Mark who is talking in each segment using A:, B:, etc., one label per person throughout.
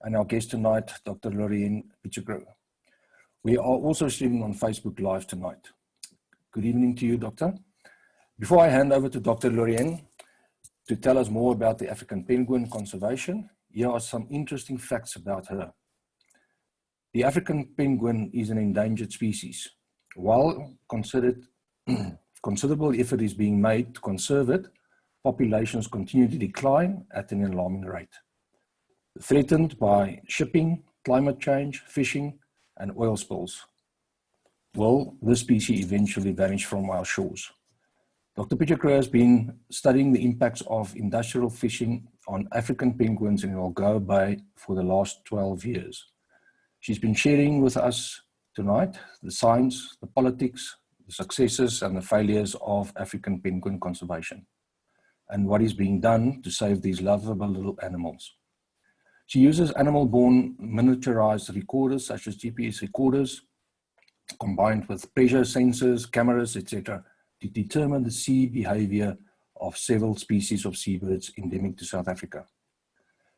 A: and our guest tonight, Dr. Lorien Pichegru. We are also streaming on Facebook Live tonight. Good evening to you, Doctor. Before I hand over to Dr. Lorien to tell us more about the African penguin conservation, here are some interesting facts about her. The African penguin is an endangered species. While considerable effort is being made to conserve it, populations continue to decline at an alarming rate. Threatened by shipping, climate change, fishing, and oil spills. Will this species eventually vanish from our shores? Dr. Pichegru has been studying the impacts of industrial fishing on African penguins in Algoa Bay for the last 12 years. She's been sharing with us tonight the science, the politics, the successes and the failures of African penguin conservation, and what is being done to save these lovable little animals. She uses animal-borne miniaturized recorders such as GPS recorders, combined with pressure sensors, cameras, etc., to determine the sea behavior of several species of seabirds endemic to South Africa.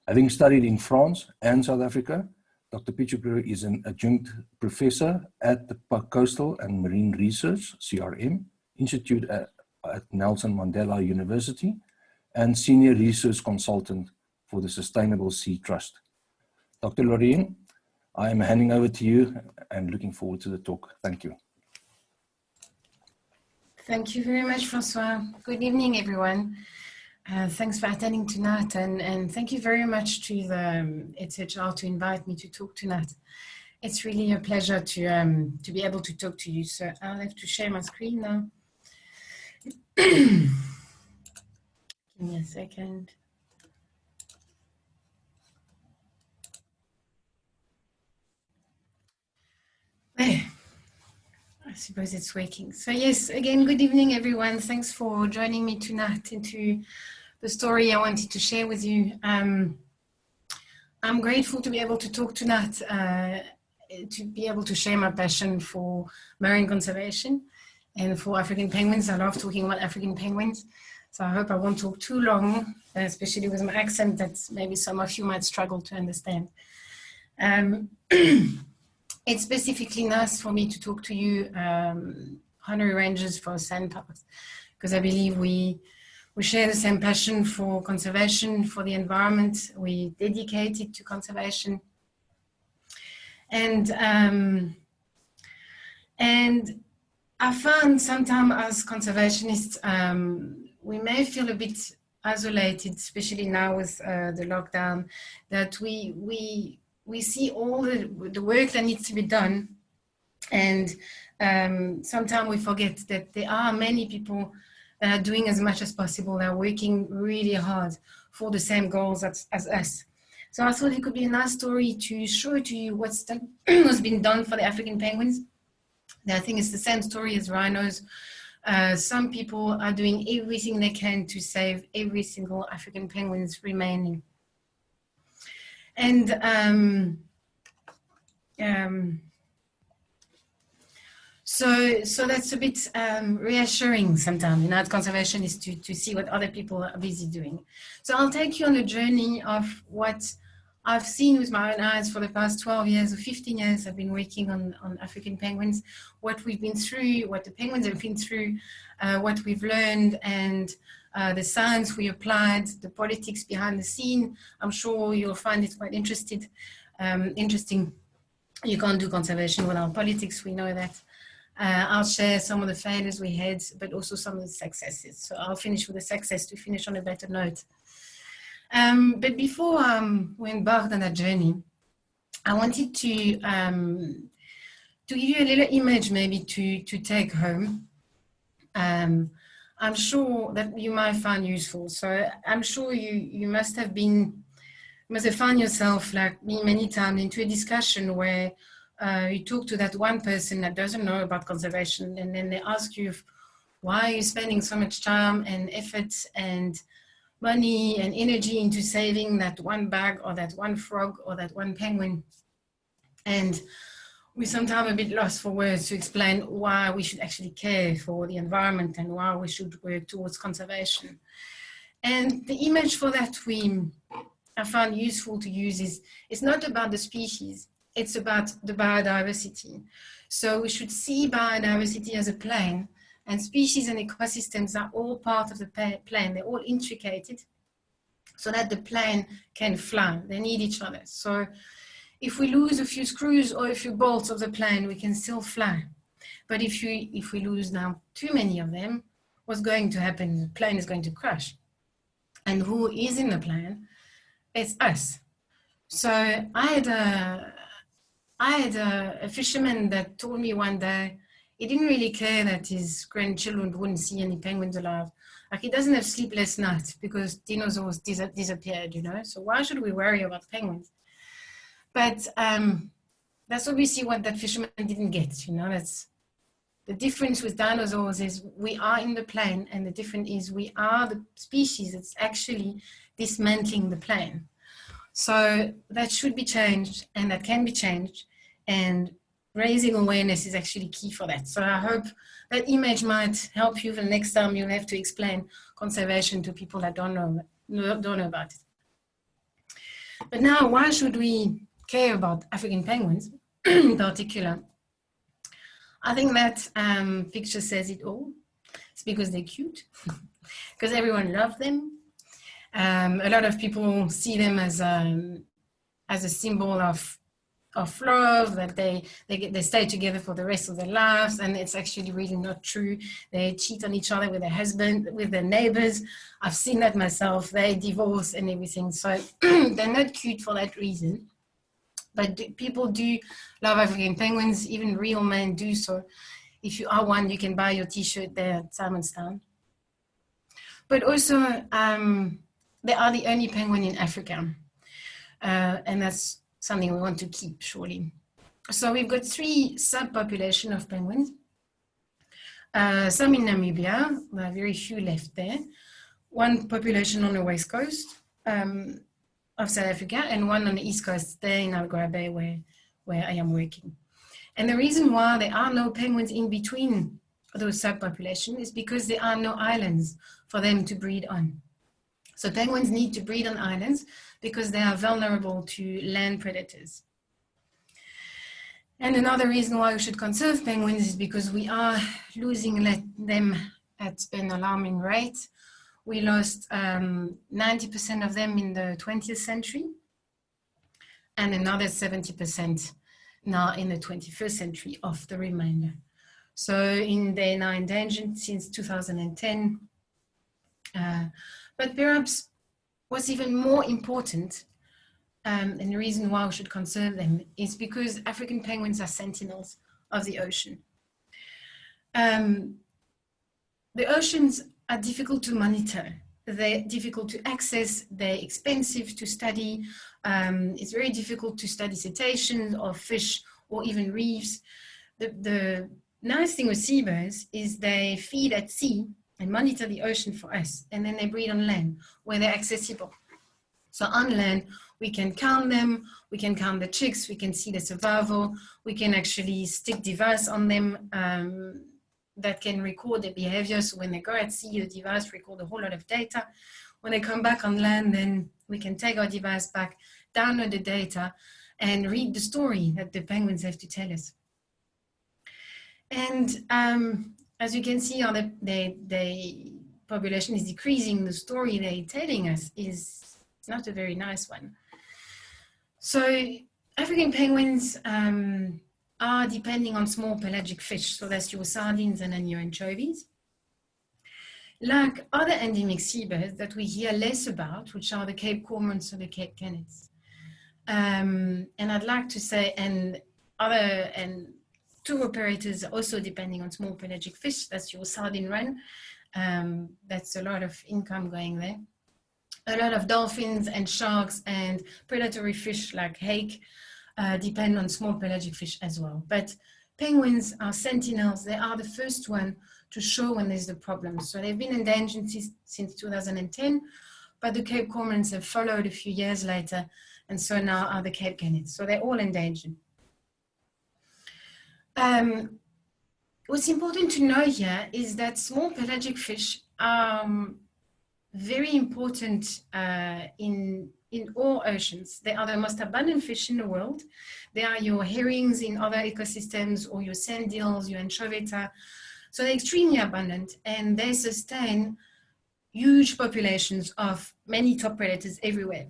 A: Having studied in France and South Africa, Dr. Pichegru is an adjunct professor at the Coastal and Marine Research, CRM, Institute at Nelson Mandela University, and senior research consultant for the Sustainable Sea Trust. Dr. Lorien, I am handing over to you and looking forward to the talk. Thank you.
B: Thank you very much, Francois. Good evening, everyone. Thanks for attending tonight, and thank you very much to the ETHR to invite me to talk tonight. It's really a pleasure to be able to talk to you. So I'll have to share my screen now. Give me a second. There. I suppose it's working. So yes, again, good evening, everyone. Thanks for joining me tonight into the story I wanted to share with you. I'm grateful to be able to talk tonight, to be able to share my passion for marine conservation and for African penguins. I love talking about African penguins. So I hope I won't talk too long, especially with my accent that maybe some of you might struggle to understand. It's specifically nice for me to talk to you, honorary rangers for sandparks, because I believe we share the same passion for conservation, for the environment. We dedicate it to conservation. And I found sometimes as conservationists, we may feel a bit isolated, especially now with the lockdown, that we see all the work that needs to be done, and sometimes we forget that there are many people that are doing as much as possible. They're working really hard for the same goals as us. So I thought it could be a nice story to show to you what's been done for the African penguins. I think it's the same story as rhinos. Some people are doing everything they can to save every single African penguins remaining. And so that's a bit reassuring sometimes, you know, as conservationists to see what other people are busy doing. So I'll take you on a journey of what I've seen with my own eyes for the past 12 years or 15 years. I've been working on African penguins, what we've been through, what the penguins have been through, what we've learned, and the science we applied, the politics behind the scene. I'm sure you'll find it quite interesting. You can't do conservation without politics, we know that. I'll share some of the failures we had, but also some of the successes. So I'll finish with the success to finish on a better note. But before we embarked on that journey, I wanted to give you a little image maybe to take home. I'm sure that you might find useful. So I'm sure you must have found yourself, like me many times, into a discussion where you talk to that one person that doesn't know about conservation, and then they ask you, why are you spending so much time and effort and money and energy into saving that one bag or that one frog or that one penguin? And we sometimes a bit lost for words to explain why we should actually care for the environment and why we should work towards conservation. And the image for that I found useful to use is, it's not about the species, it's about the biodiversity. So we should see biodiversity as a plane, and species and ecosystems are all part of the plane. They're all intricated so that the plane can fly. They need each other. So if we lose a few screws or a few bolts of the plane, we can still fly. But if we lose now too many of them, what's going to happen? The plane is going to crash. And who is in the plane? It's us. So I had a fisherman that told me one day he didn't really care that his grandchildren wouldn't see any penguins alive. Like, he doesn't have sleepless nights because dinosaurs disappeared, you know. So why should we worry about penguins? But that's obviously what that fisherman didn't get, you know. That's the difference with dinosaurs, is we are in the plane, and the difference is we are the species that's actually dismantling the plane. So that should be changed, and that can be changed, and raising awareness is actually key for that. So I hope that image might help you the next time you'll have to explain conservation to people that don't know about it. But now, why should we care about African penguins in particular? I think that picture says it all. It's because they're cute, because everyone loves them. A lot of people see them as a symbol of love, that they stay together for the rest of their lives, and it's actually really not true. They cheat on each other with their husband, with their neighbors. I've seen that myself. They divorce and everything. So they're not cute for that reason. But people do love African penguins. Even real men do. So if you are one, you can buy your t-shirt there at Simon's Town. But also, they are the only penguin in Africa. And that's something we want to keep, surely. So we've got 3 subpopulations of penguins. Some in Namibia, there are very few left there. One population on the west coast of South Africa, and one on the east coast there in Algoa Bay, where I am working. And the reason why there are no penguins in between those subpopulations is because there are no islands for them to breed on. So penguins need to breed on islands because they are vulnerable to land predators. And another reason why we should conserve penguins is because we are losing them at an alarming rate. We lost 90% of them in the 20th century, and another 70% now in the 21st century of the remainder. So they are now endangered since 2010. But perhaps what's even more important, and the reason why we should conserve them, is because African penguins are sentinels of the ocean. The oceans are difficult to monitor. They're difficult to access. They're expensive to study. It's very difficult to study cetaceans or fish or even reefs. The nice thing with seabirds is they feed at sea and monitor the ocean for us, and then they breed on land where they're accessible. So on land, we can count them, we can count the chicks, we can see the survival, we can actually stick device on them that can record their behavior. So when they go at sea, the device records a whole lot of data. When they come back on land, then we can take our device back, download the data, and read the story that the penguins have to tell us. And as you can see, the population is decreasing. The story they're telling us is not a very nice one. So African penguins are depending on small pelagic fish. So that's your sardines and then your anchovies. Like other endemic seabirds that we hear less about, which are the Cape cormorants or the Cape gannets. And I'd like to say, and tour operators are also depending on small pelagic fish. That's your sardine run. That's a lot of income going there. A lot of dolphins and sharks and predatory fish like hake depend on small pelagic fish as well. But penguins are sentinels. They are the first one to show when there's the problem. So they've been endangered since 2010, but the Cape cormorants have followed a few years later, and so now are the Cape gannets. So they're all endangered. What's important to know here is that small pelagic fish are very important in in all oceans. They are the most abundant fish in the world. They are your herrings in other ecosystems, or your sand eels, your anchoveta. So they're extremely abundant, and they sustain huge populations of many top predators everywhere.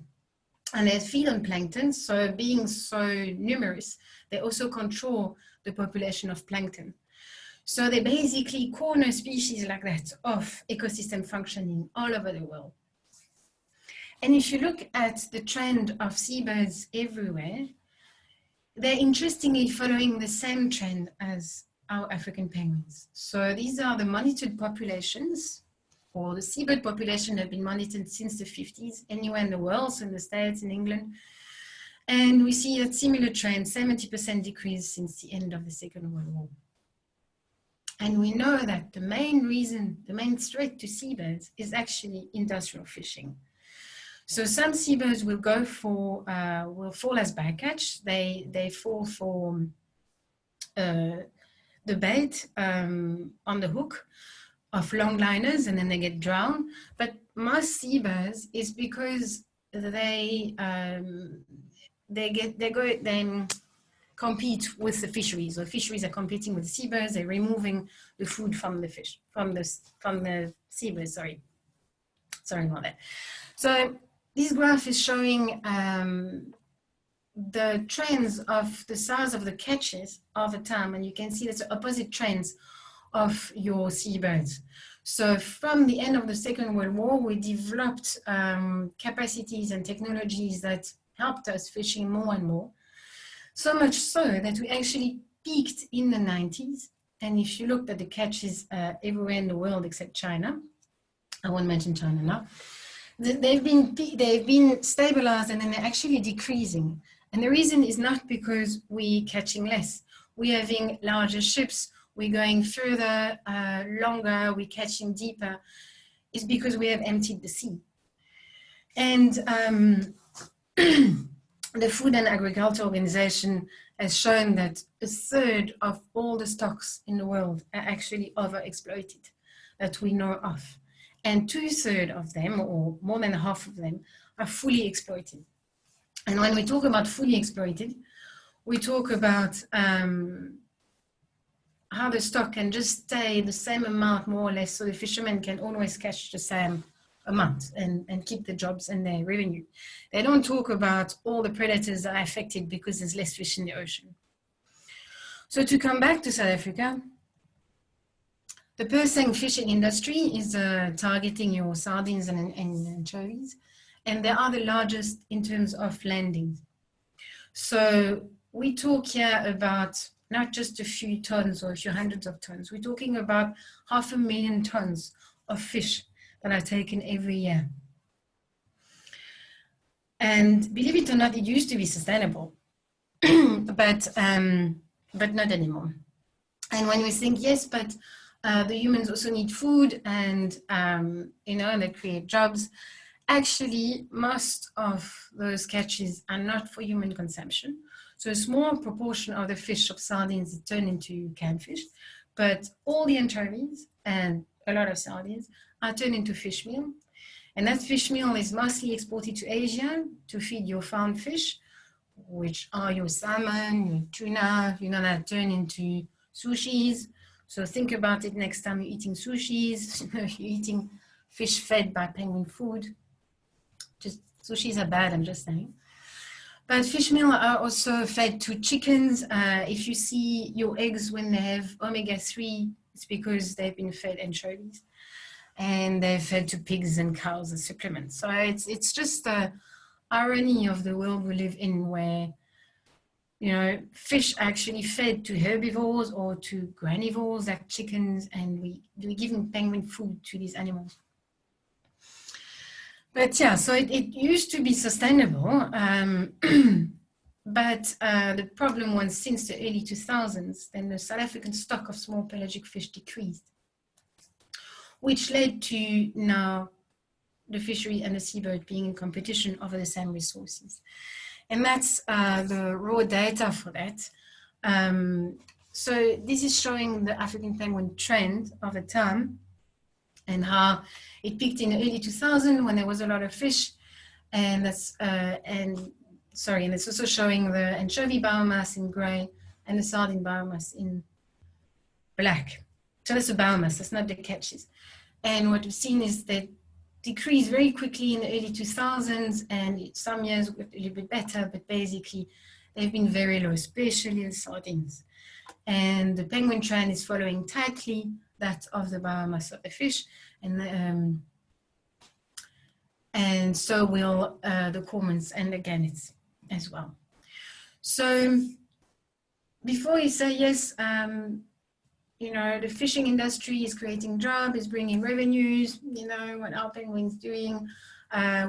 B: And they feed on plankton, so being so numerous, they also control the population of plankton. So they basically corner species like that of ecosystem functioning all over the world. And if you look at the trend of seabirds everywhere, they're interestingly following the same trend as our African penguins. So these are the monitored populations, or the seabird population have been monitored since the 50s, anywhere in the world, so in the States, in England. And we see a similar trend, 70% decrease since the end of the Second World War. And we know that the main reason, the main threat to seabirds is actually industrial fishing. So some seabirds will go for, will fall as bycatch. They fall for the bait on the hook of longliners, and then they get drowned. But most seabirds is because they compete with the fisheries, or fisheries are competing with the seabirds. They're removing the food from the fish, from the seabirds. Sorry about that. So this graph is showing the trends of the size of the catches over time, and you can see that's the opposite trends of your seabirds. So from the end of the Second World War, we developed capacities and technologies that helped us fishing more and more. So much so that we actually peaked in the 90s. And if you looked at the catches everywhere in the world except China, I won't mention China now, they've been stabilized, and then they're actually decreasing. And the reason is not because we're catching less. We're having larger ships, we're going further, longer, we're catching deeper. It's because we have emptied the sea. And the Food and Agriculture Organization has shown that a third of all the stocks in the world are actually overexploited that we know of. And 2/3 of them, or more than half of them, are fully exploited. And when we talk about fully exploited, we talk about how the stock can just stay the same amount, more or less, so the fishermen can always catch the same amount and keep the jobs and their revenue. They don't talk about all the predators that are affected because there's less fish in the ocean. So to come back to South Africa, the purse-seine fishing industry is targeting your sardines and anchovies, and they are the largest in terms of landings. So we talk here about not just a few tons or a few hundreds of tons. We're talking about 500,000 tons of fish that are taken every year. And believe it or not, it used to be sustainable, but not anymore. And when we think, yes, but the humans also need food, and and they create jobs. Actually, most of those catches are not for human consumption. So a small proportion of the fish of sardines is turned into canned fish, but all the anchovies and a lot of sardines are turned into fish meal. And that fish meal is mostly exported to Asia to feed your farm fish, which are your salmon, your tuna, that turn into sushis. So think about it next time you're eating sushis, you're eating fish fed by penguin food. Just sushis are bad, I'm just saying. But fish meal are also fed to chickens. If you see your eggs when they have omega-3, it's because they've been fed anchovies. And they're fed to pigs and cows as supplements. So it's just the irony of the world we live in, where fish are actually fed to herbivores or to granivores like chickens, and we're giving penguin food to these animals. But yeah, so it used to be sustainable, but the problem was since the early 2000s, then the South African stock of small pelagic fish decreased, which led to now the fishery and the seabird being in competition over the same resources. And that's the raw data for that. So this is showing the African penguin trend over time and how it peaked in the early 2000s when there was a lot of fish. and that's and it's also showing the anchovy biomass in gray and the sardine biomass in black. So that's the biomass, that's not the catches. And what we've seen is that decreased very quickly in the early 2000s, and some years got a little bit better, but basically they've been very low, especially the sardines. And the penguin trend is following tightly that of the biomass of the fish, and so will the cormorants, and again it's as well. So before you say yes, you know, the fishing industry is creating jobs, is bringing revenues, you know, what our penguins doing,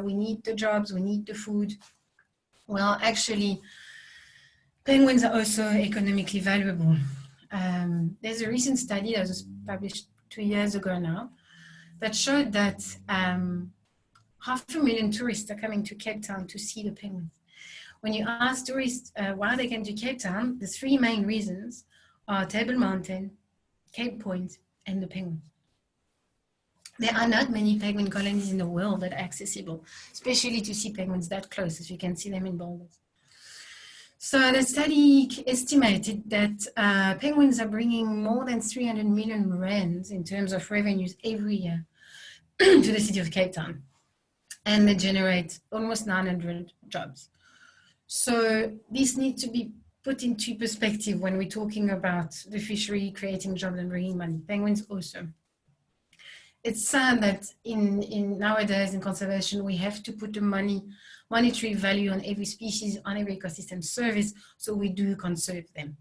B: we need the jobs, we need the food. Well, actually, penguins are also economically valuable. There's a recent study that was published 2 years ago now that showed that 500,000 tourists are coming to Cape Town to see the penguins. When you ask tourists why they came to Cape Town, the three main reasons are Table Mountain, Cape Point, and the penguins. There are not many penguin colonies in the world that are accessible, especially to see penguins that close, as you can see them in boulders. So the study estimated that penguins are bringing more than 300 million rands in terms of revenues every year to the city of Cape Town. And they generate almost 900 jobs. So this needs to be put into perspective when we're talking about the fishery creating jobs and bringing money. Penguins also. It's sad that in nowadays in conservation, we have to put the monetary value on every species, on every ecosystem service, so we do conserve them.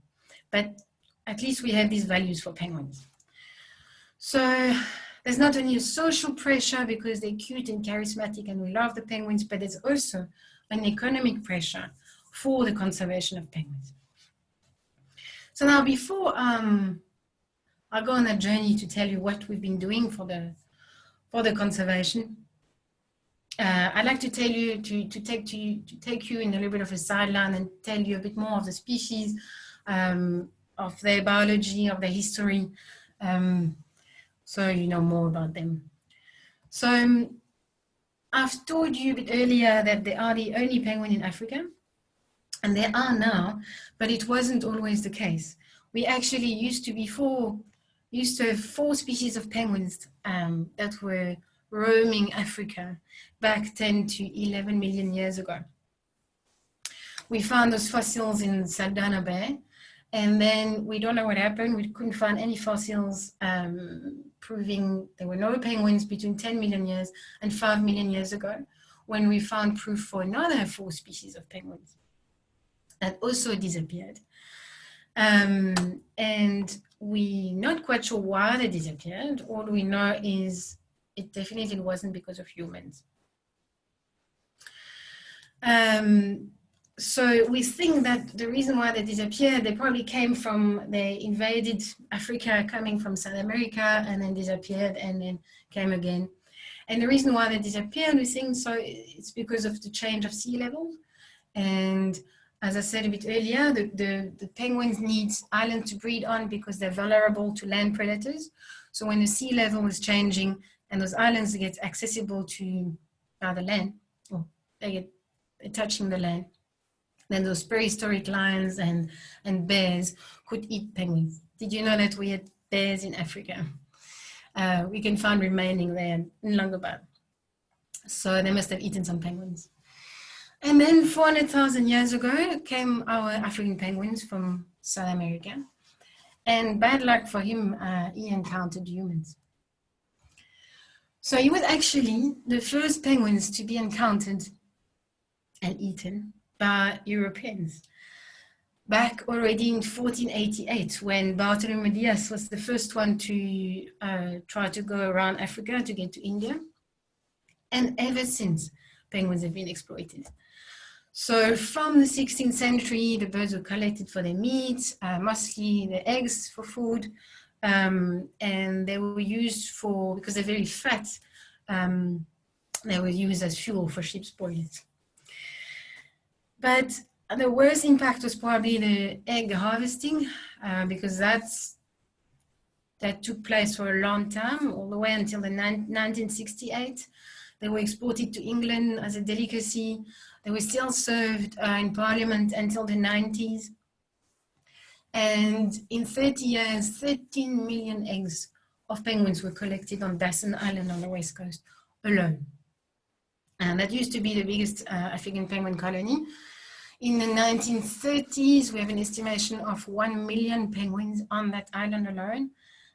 B: But at least we have these values for penguins. So there's not only a social pressure because they're cute and charismatic and we love the penguins, but there's also an economic pressure for the conservation of penguins. So now before I'll go on a journey to tell you what we've been doing for the conservation, I'd like to tell you to take you in a little bit of a sideline and tell you a bit more of the species, of their biology, of their history, so you know more about them. So I've told you a bit earlier that they are the only penguin in Africa, and they are now, but it wasn't always the case. We actually used to have 4 species of penguins that were roaming Africa back 10 to 11 million years ago. We found those fossils in Saldanha Bay, and then we don't know what happened. We couldn't find any fossils proving there were no penguins between 10 million years and 5 million years ago, when we found proof for another 4 species of penguins that also disappeared. And we're not quite sure why they disappeared. All we know is it definitely wasn't because of humans. So we think that the reason why they disappeared, they probably came from, they invaded Africa coming from South America and then disappeared and then came again. And the reason why they disappeared, we think so, it's because of the change of sea level. And as I said a bit earlier, the penguins need islands to breed on because they're vulnerable to land predators. So when the sea level is changing and those islands get accessible to the land, or they're touching the land, then those prehistoric lions and bears could eat penguins. Did you know that we had bears in Africa? We can find remaining there in Longobat. So they must have eaten some penguins. And then 400,000 years ago came our African penguins from South America. And bad luck for him, he encountered humans. So he was actually the first penguins to be encountered and eaten by Europeans. Back already in 1488, when Bartholomew Diaz was the first one to try to go around Africa to get to India. And ever since, penguins have been exploited. So from the 16th century, the birds were collected for their meat, mostly the eggs for food, and they were used for, because they're very fat, they were used as fuel for ship's boilers. But the worst impact was probably the egg harvesting, because that took place for a long time, all the way until the 1968. They were exported to England as a delicacy. They were still served in Parliament until the 90s. And in 30 years, 13 million eggs of penguins were collected on Dasson Island on the west coast alone. And that used to be the biggest African penguin colony. In the 1930s, we have an estimation of 1 million penguins on that island alone.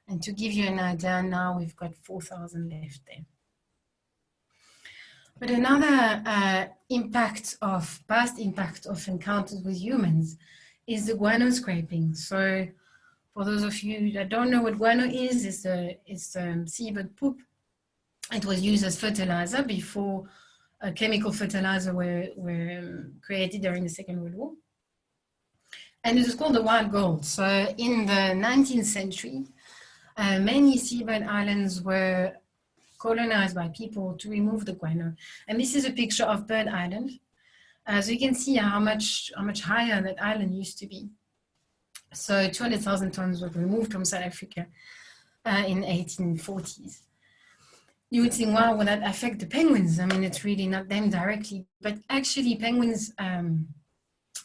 B: And to give you an idea, now we've got 4,000 left there. But another past impact of encounters with humans is the guano scraping. So for those of you that don't know what guano is, it's seabird poop. It was used as fertilizer before chemical fertilizer were created during the Second World War. And it was called the white gold. So in the 19th century, many seabird islands were colonized by people to remove the guano. And this is a picture of Bird Island. So you can see how much higher that island used to be. So 200,000 tons were removed from South Africa in 1840s. You would think, wow, will that affect the penguins? I mean, it's really not them directly, but actually penguins are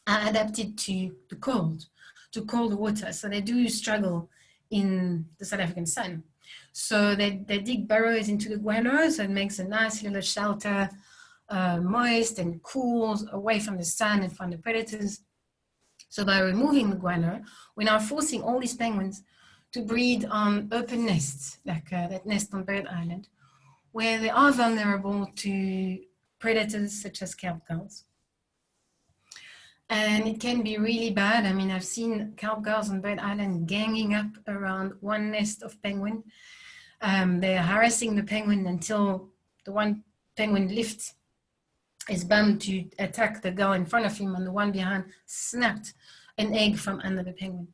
B: adapted to the cold, to cold water. So they do struggle in the South African sun. So they dig burrows into the guano, so it makes a nice little shelter, moist and cool, away from the sun and from the predators. So by removing the guano, we're now forcing all these penguins to breed on open nests, like that nest on Bird Island, where they are vulnerable to predators such as kelp gulls. And it can be really bad. I mean, I've seen kelp gulls on Bird Island ganging up around one nest of penguin. They're harassing the penguin until the one penguin lifts his bum to attack the gull in front of him, and the one behind snapped an egg from under the penguin.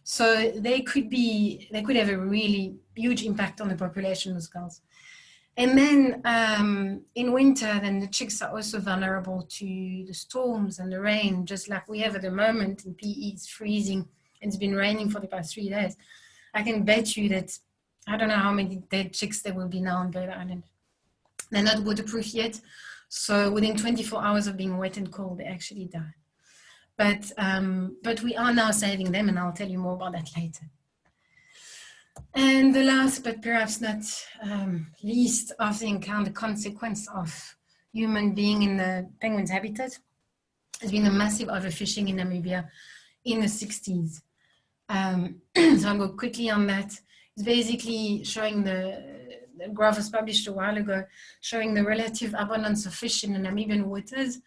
B: So they could have a really huge impact on the population of gulls. And then in winter, then the chicks are also vulnerable to the storms and the rain, just like we have at the moment in PE. It's freezing. It's been raining for the past 3 days. I can bet you that I don't know how many dead chicks there will be now on Bird Island. They're not waterproof yet, so within 24 hours of being wet and cold, they actually die. But we are now saving them, and I'll tell you more about that later. And the last, but perhaps not least, of the encounter consequence of human being in the penguin's habitat has been a massive overfishing in Namibia in the 60s. So I'll go quickly on that. It's basically showing the graph was published a while ago, showing the relative abundance of fish in the Namibian waters,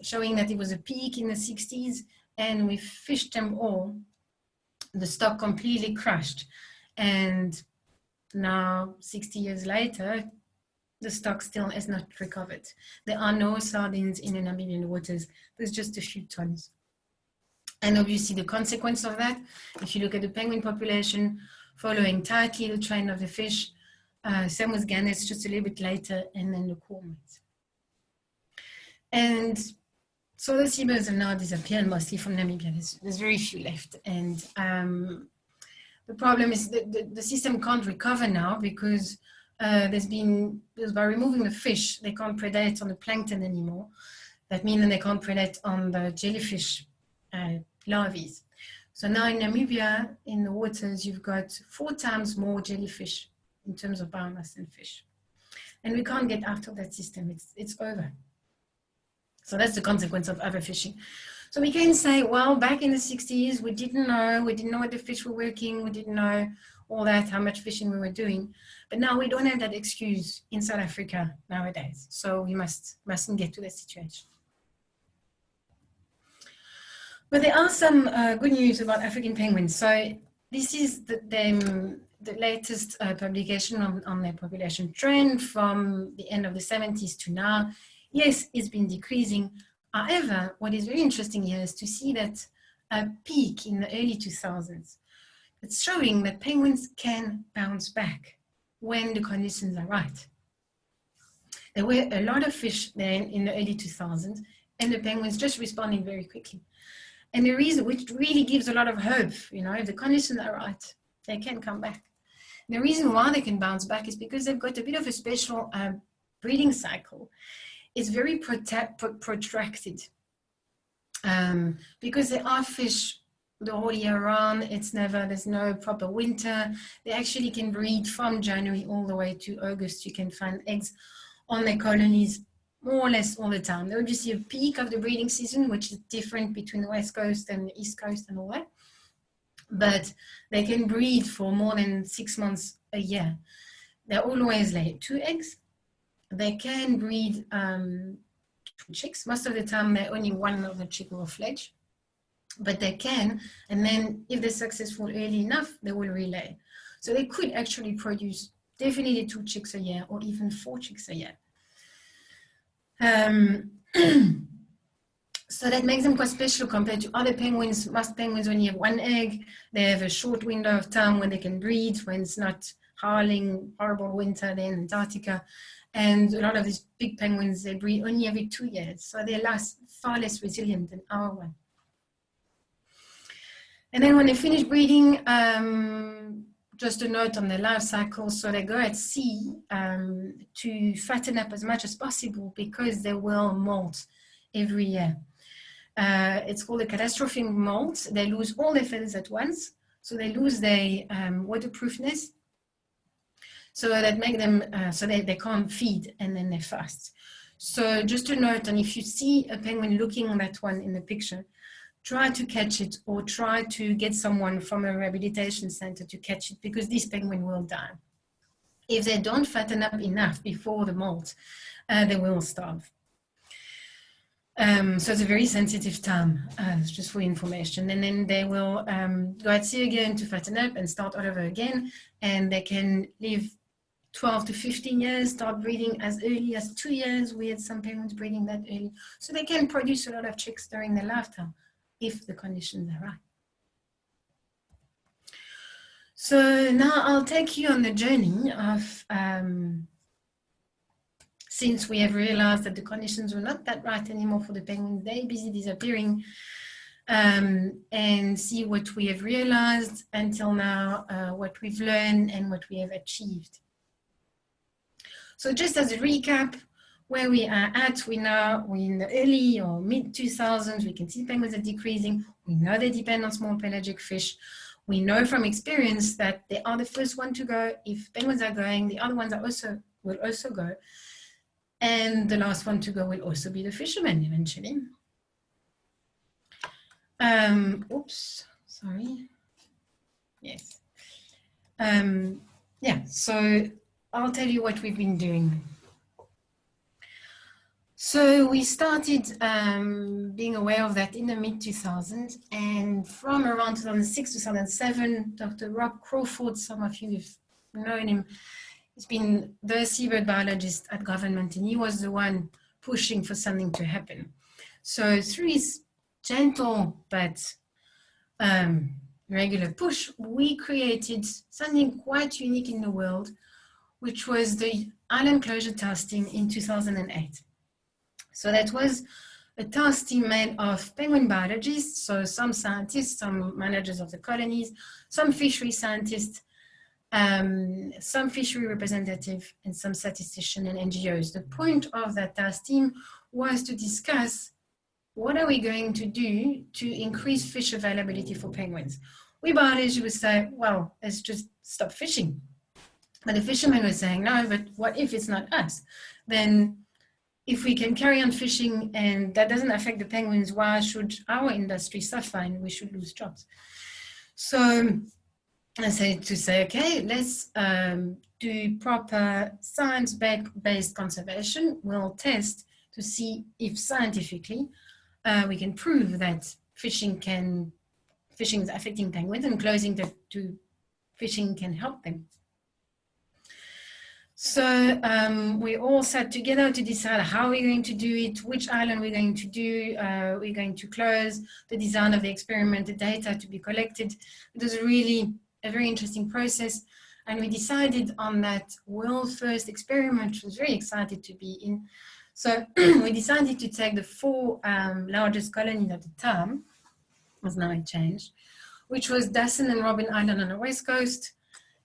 B: showing that it was a peak in the 60s, and we fished them all. The stock completely crashed. And now, 60 years later, the stock still has not recovered. There are no sardines in the Namibian waters. There's just a few tons. And obviously the consequence of that, if you look at the penguin population, following tightly the trend of the fish, same with gannets just a little bit later, and then the cormorants. And so the seabirds have now disappeared mostly from Namibia. There's very few left. And the problem is that the system can't recover now because by removing the fish, they can't predate on the plankton anymore. That means that they can't predate on the jellyfish larvae. So now in Namibia, in the waters, you've got 4 times more jellyfish in terms of biomass than fish. And we can't get out of that system. It's over. So that's the consequence of overfishing. So we can say, well, back in the 60s, we didn't know what the fish were working, we didn't know all that, how much fishing we were doing. But now we don't have that excuse in South Africa nowadays. So we mustn't get to that situation. But there are some good news about African penguins. So this is the latest publication on their population trend from the end of the 70s to now. Yes, it's been decreasing. However, what is very interesting here is to see that a peak in the early 2000s. It's showing that penguins can bounce back when the conditions are right. There were a lot of fish then in the early 2000s, and the penguins just responding very quickly. And the reason, which really gives a lot of hope, if the conditions are right, they can come back. And the reason why they can bounce back is because they've got a bit of a special breeding cycle is very protracted because there are fish the whole year round. There's no proper winter. They actually can breed from January all the way to August. You can find eggs on their colonies more or less all the time. There will just be a peak of the breeding season, which is different between the West Coast and the East Coast and all that. But they can breed for more than 6 months a year. They always lay 2 eggs. They can breed 2 chicks. Most of the time, they're only one of the chick will fledge. But they can, and then if they're successful early enough, they will relay. So they could actually produce definitely 2 chicks a year or even 4 chicks a year. So that makes them quite special compared to other penguins. Most penguins only have 1 egg. They have a short window of time when they can breed, when it's not howling, horrible winter there in Antarctica. And a lot of these big penguins, they breed only every 2 years. So they're far less resilient than our one. And then when they finish breeding, just a note on their life cycle. So they go at sea to fatten up as much as possible because they will molt every year. It's called a catastrophic molt. They lose all their feathers at once. So they lose their waterproofness. So that make them, so they can't feed and then they fast. So just a note, and if you see a penguin looking at that one in the picture, try to catch it or try to get someone from a rehabilitation center to catch it because this penguin will die. If they don't fatten up enough before the molt, they will starve. So it's a very sensitive time, it's just for information. And then they will go at sea again to fatten up and start all over again. And they can live 12 to 15 years, start breeding as early as 2 years. We had some penguins breeding that early. So they can produce a lot of chicks during their lifetime if the conditions are right. So now I'll take you on the journey of, since we have realized that the conditions were not that right anymore for the penguins, they're busy disappearing, and see what we have realized until now, what we've learned and what we have achieved. So just as a recap, where we are at, we're in the early or mid 2000s, we can see penguins are decreasing. We know they depend on small pelagic fish. We know from experience that they are the first one to go. If penguins are going, the other ones will also go. And the last one to go will also be the fishermen eventually. Oops, sorry. Yes. Yeah, so I'll tell you what we've been doing. So we started being aware of that in the mid-2000s, and from around 2006, 2007, Dr. Rob Crawford, some of you have known him, he's been the seabird biologist at government, and he was the one pushing for something to happen. So through his gentle but regular push, we created something quite unique in the world, which was the island closure task team in 2008. So that was a task team made of penguin biologists, so some scientists, some managers of the colonies, some fishery scientists, some fishery representatives, and some statisticians and NGOs. The point of that task team was to discuss what are we going to do to increase fish availability for penguins. We biologists would say, well, let's just stop fishing. But the fishermen were saying, no, but what if it's not us? Then if we can carry on fishing and that doesn't affect the penguins, why should our industry suffer and we should lose jobs? So I said to say, okay, let's do proper science-based conservation. We'll test to see if scientifically we can prove that fishing is affecting penguins and closing to fishing can help them. So we all sat together to decide how we're going to do it, which island we're going to do, we're going to close, the design of the experiment, the data to be collected. It was really a very interesting process. And we decided on that world first experiment, which was very excited to be in. So we decided to take the 4 largest colonies at the time, was now it changed, which was Dasson and Robben Island on the west coast,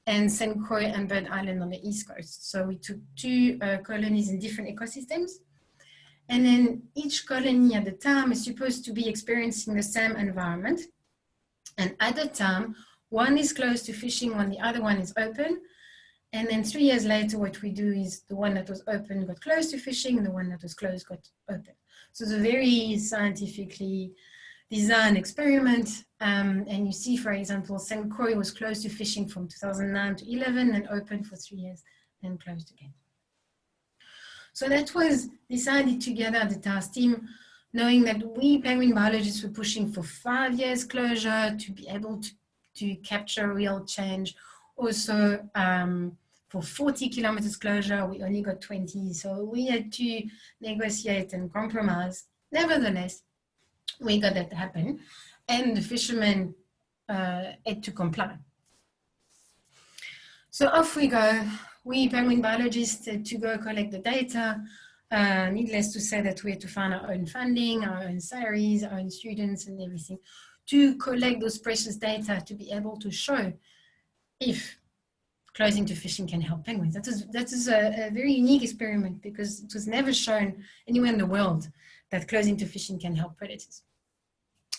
B: and St. Croix and Bird Island on the east coast. So we took two colonies in different ecosystems. And then each colony at the time is supposed to be experiencing the same environment. And at the time, one is closed to fishing when the other one is open. And then 3 years later, what we do is the one that was open got closed to fishing, and the one that was closed got open. So it's a very scientifically designed experiment. And you see, for example, St. Croix was closed to fishing from 2009 to 11 and open for 3 years and closed again. So that was decided together at the task team, knowing that we penguin biologists were pushing for 5 years closure to be able to capture real change. Also, for 40 kilometers closure, we only got 20. So we had to negotiate and compromise. Nevertheless, we got that to happen. And the fishermen had to comply. So off we go. We penguin biologists had to go collect the data. Needless to say that we had to find our own funding, our own salaries, our own students and everything to collect those precious data to be able to show if closing to fishing can help penguins. That is a very unique experiment because it was never shown anywhere in the world that closing to fishing can help predators.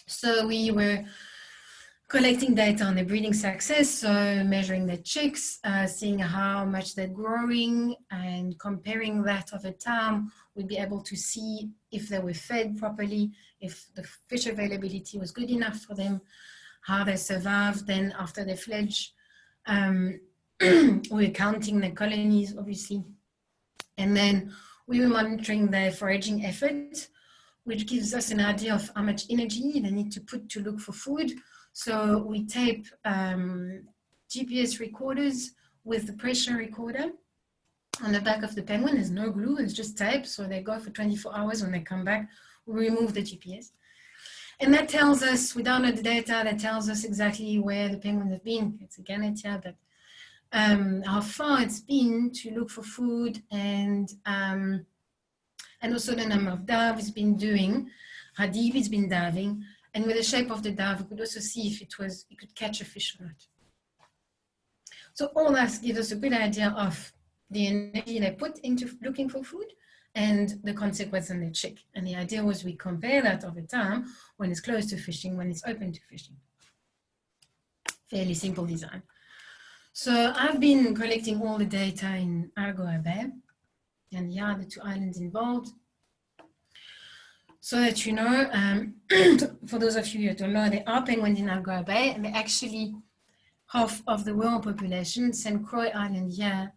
B: So we were collecting data on the breeding success, so measuring the chicks, seeing how much they're growing and comparing that over time, we'd be able to see if they were fed properly, if the fish availability was good enough for them, how they survived then after they fledged. We were counting the colonies, obviously. And then we were monitoring their foraging effort, which gives us an idea of how much energy they need to put to look for food. So we tape GPS recorders with the pressure recorder on the back of the penguin. There's no glue, it's just tape. So they go for 24 hours. When they come back, we remove the GPS. And that tells us, we download the data, that tells us exactly where the penguins have been. It's again it here, but how far it's been to look for food, and also the number of dives it's been doing, how deep it's been diving, and with the shape of the dive, we could also see if it could catch a fish or not. So all that gives us a good idea of the energy they put into looking for food and the consequence on the chick. And the idea was we compare that over time when it's close to fishing, when it's open to fishing. Fairly simple design. So I've been collecting all the data in Algoa Bay, and yeah, the two islands involved. So that you know, for those of you who don't know, there are penguins in Algoa Bay, and they're actually half of the world population. St. Croix Island here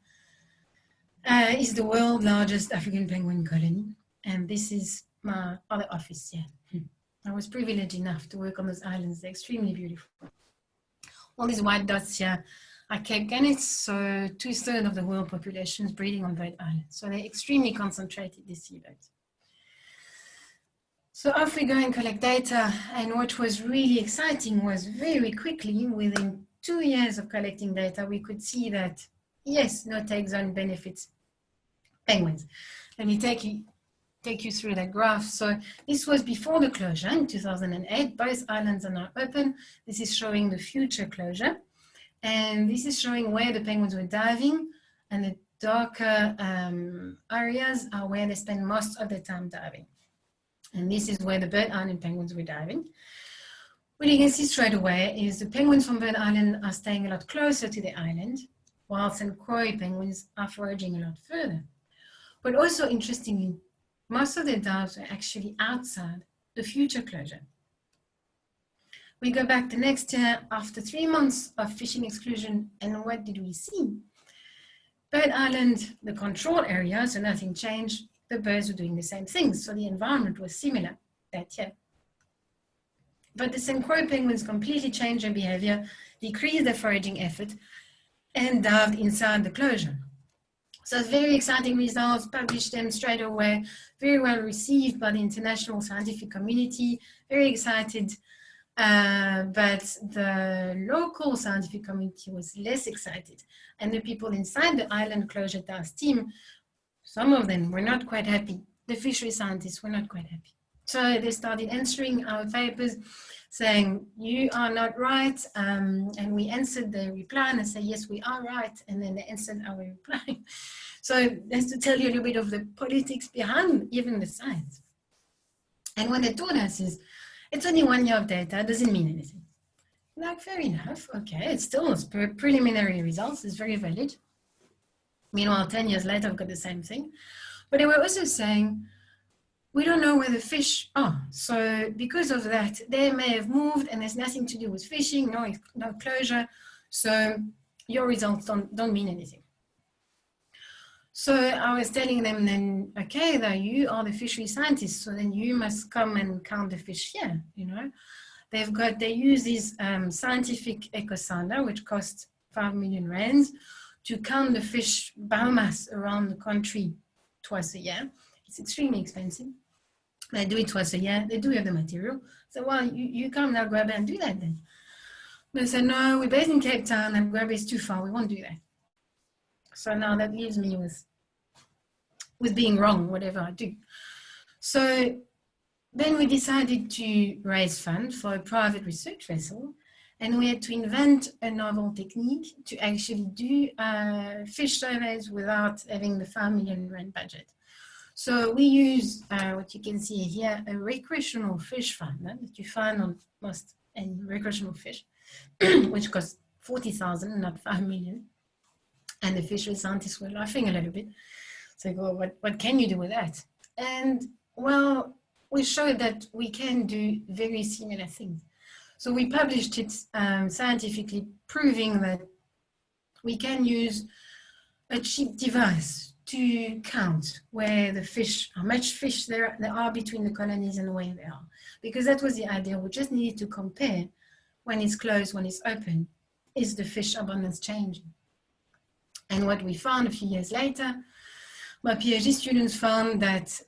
B: is the world's largest African penguin colony, and this is my other office here. I was privileged enough to work on those islands. They're extremely beautiful. All these white dots here are Cape gannets, so 2/3 of the world population is breeding on Bird Island. So they're extremely concentrated, these seabirds. So off we go and collect data, and what was really exciting was very quickly, within 2 years of collecting data, we could see that, yes, no take zone benefits penguins. Let me take you through that graph. So this was before the closure in 2008. Both islands are now open. This is showing the future closure. And this is showing where the penguins were diving, and the darker areas are where they spend most of their time diving. And this is where the Bird Island penguins were diving. What you can see straight away is the penguins from Bird Island are staying a lot closer to the island, while St. Croix penguins are foraging a lot further. But also interestingly, most of the dives are actually outside the future closure. We go back the next year after 3 months of fishing exclusion, and what did we see? Bird Island, the control area, so nothing changed. The birds were doing the same things, so the environment was similar that year. But the St. Croix penguins completely changed their behavior, decreased their foraging effort, and dived inside the closure. So it's very exciting results, published them straight away, very well received by the international scientific community, very excited. But the local scientific community was less excited. And the people inside the island closure task team, some of them were not quite happy. The fishery scientists were not quite happy. So they started answering our papers saying, you are not right. And we answered the reply and they say, yes, we are right. And then they answered our reply. So that's to tell you a little bit of the politics behind even the science. And what they told us is, it's only 1 year of data, it doesn't mean anything. Like, fair enough, okay, it's still preliminary results, it's very valid. Meanwhile, 10 years later, I've got the same thing. But they were also saying, we don't know where the fish are. So because of that, they may have moved and there's nothing to do with fishing, no closure. So your results don't mean anything. So I was telling them then, okay, though you are the fishery scientists, so then you must come and count the fish here, you know. They use this scientific echosounder, which costs 5 million rands, to count the fish biomass around the country twice a year. It's extremely expensive. They do it twice a year. They do have the material. So, well, you come now, Algoa and do that then. They said, no, we're based in Cape Town and Algoa is too far. We won't do that. So now that leaves me with being wrong, whatever I do. So then we decided to raise funds for a private research vessel, and we had to invent a novel technique to actually do fish surveys without having the 5 million rand budget. So we use what you can see here, a recreational fish finder that you find on most any recreational fish, which costs 40,000, not 5 million. And the fishery scientists were laughing a little bit. So go, what can you do with that? And well, we showed that we can do very similar things. So we published it scientifically, proving that we can use a cheap device to count where the fish, how much fish there are between the colonies and where they are. Because that was the idea. We just needed to compare when it's closed, when it's open. Is the fish abundance changing? And what we found a few years later, my PhD students found that,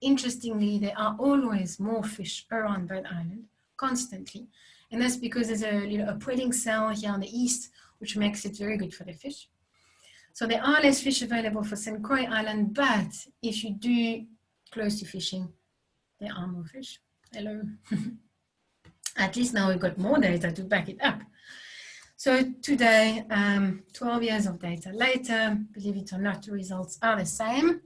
B: interestingly, there are always more fish around Bird Island, constantly. And that's because there's a pooling cell here on the east, which makes it very good for the fish. So there are less fish available for St. Croix Island, but if you do close to fishing, there are more fish. Hello. At least now we've got more data to back it up. So today, 12 years of data later, believe it or not, the results are the same.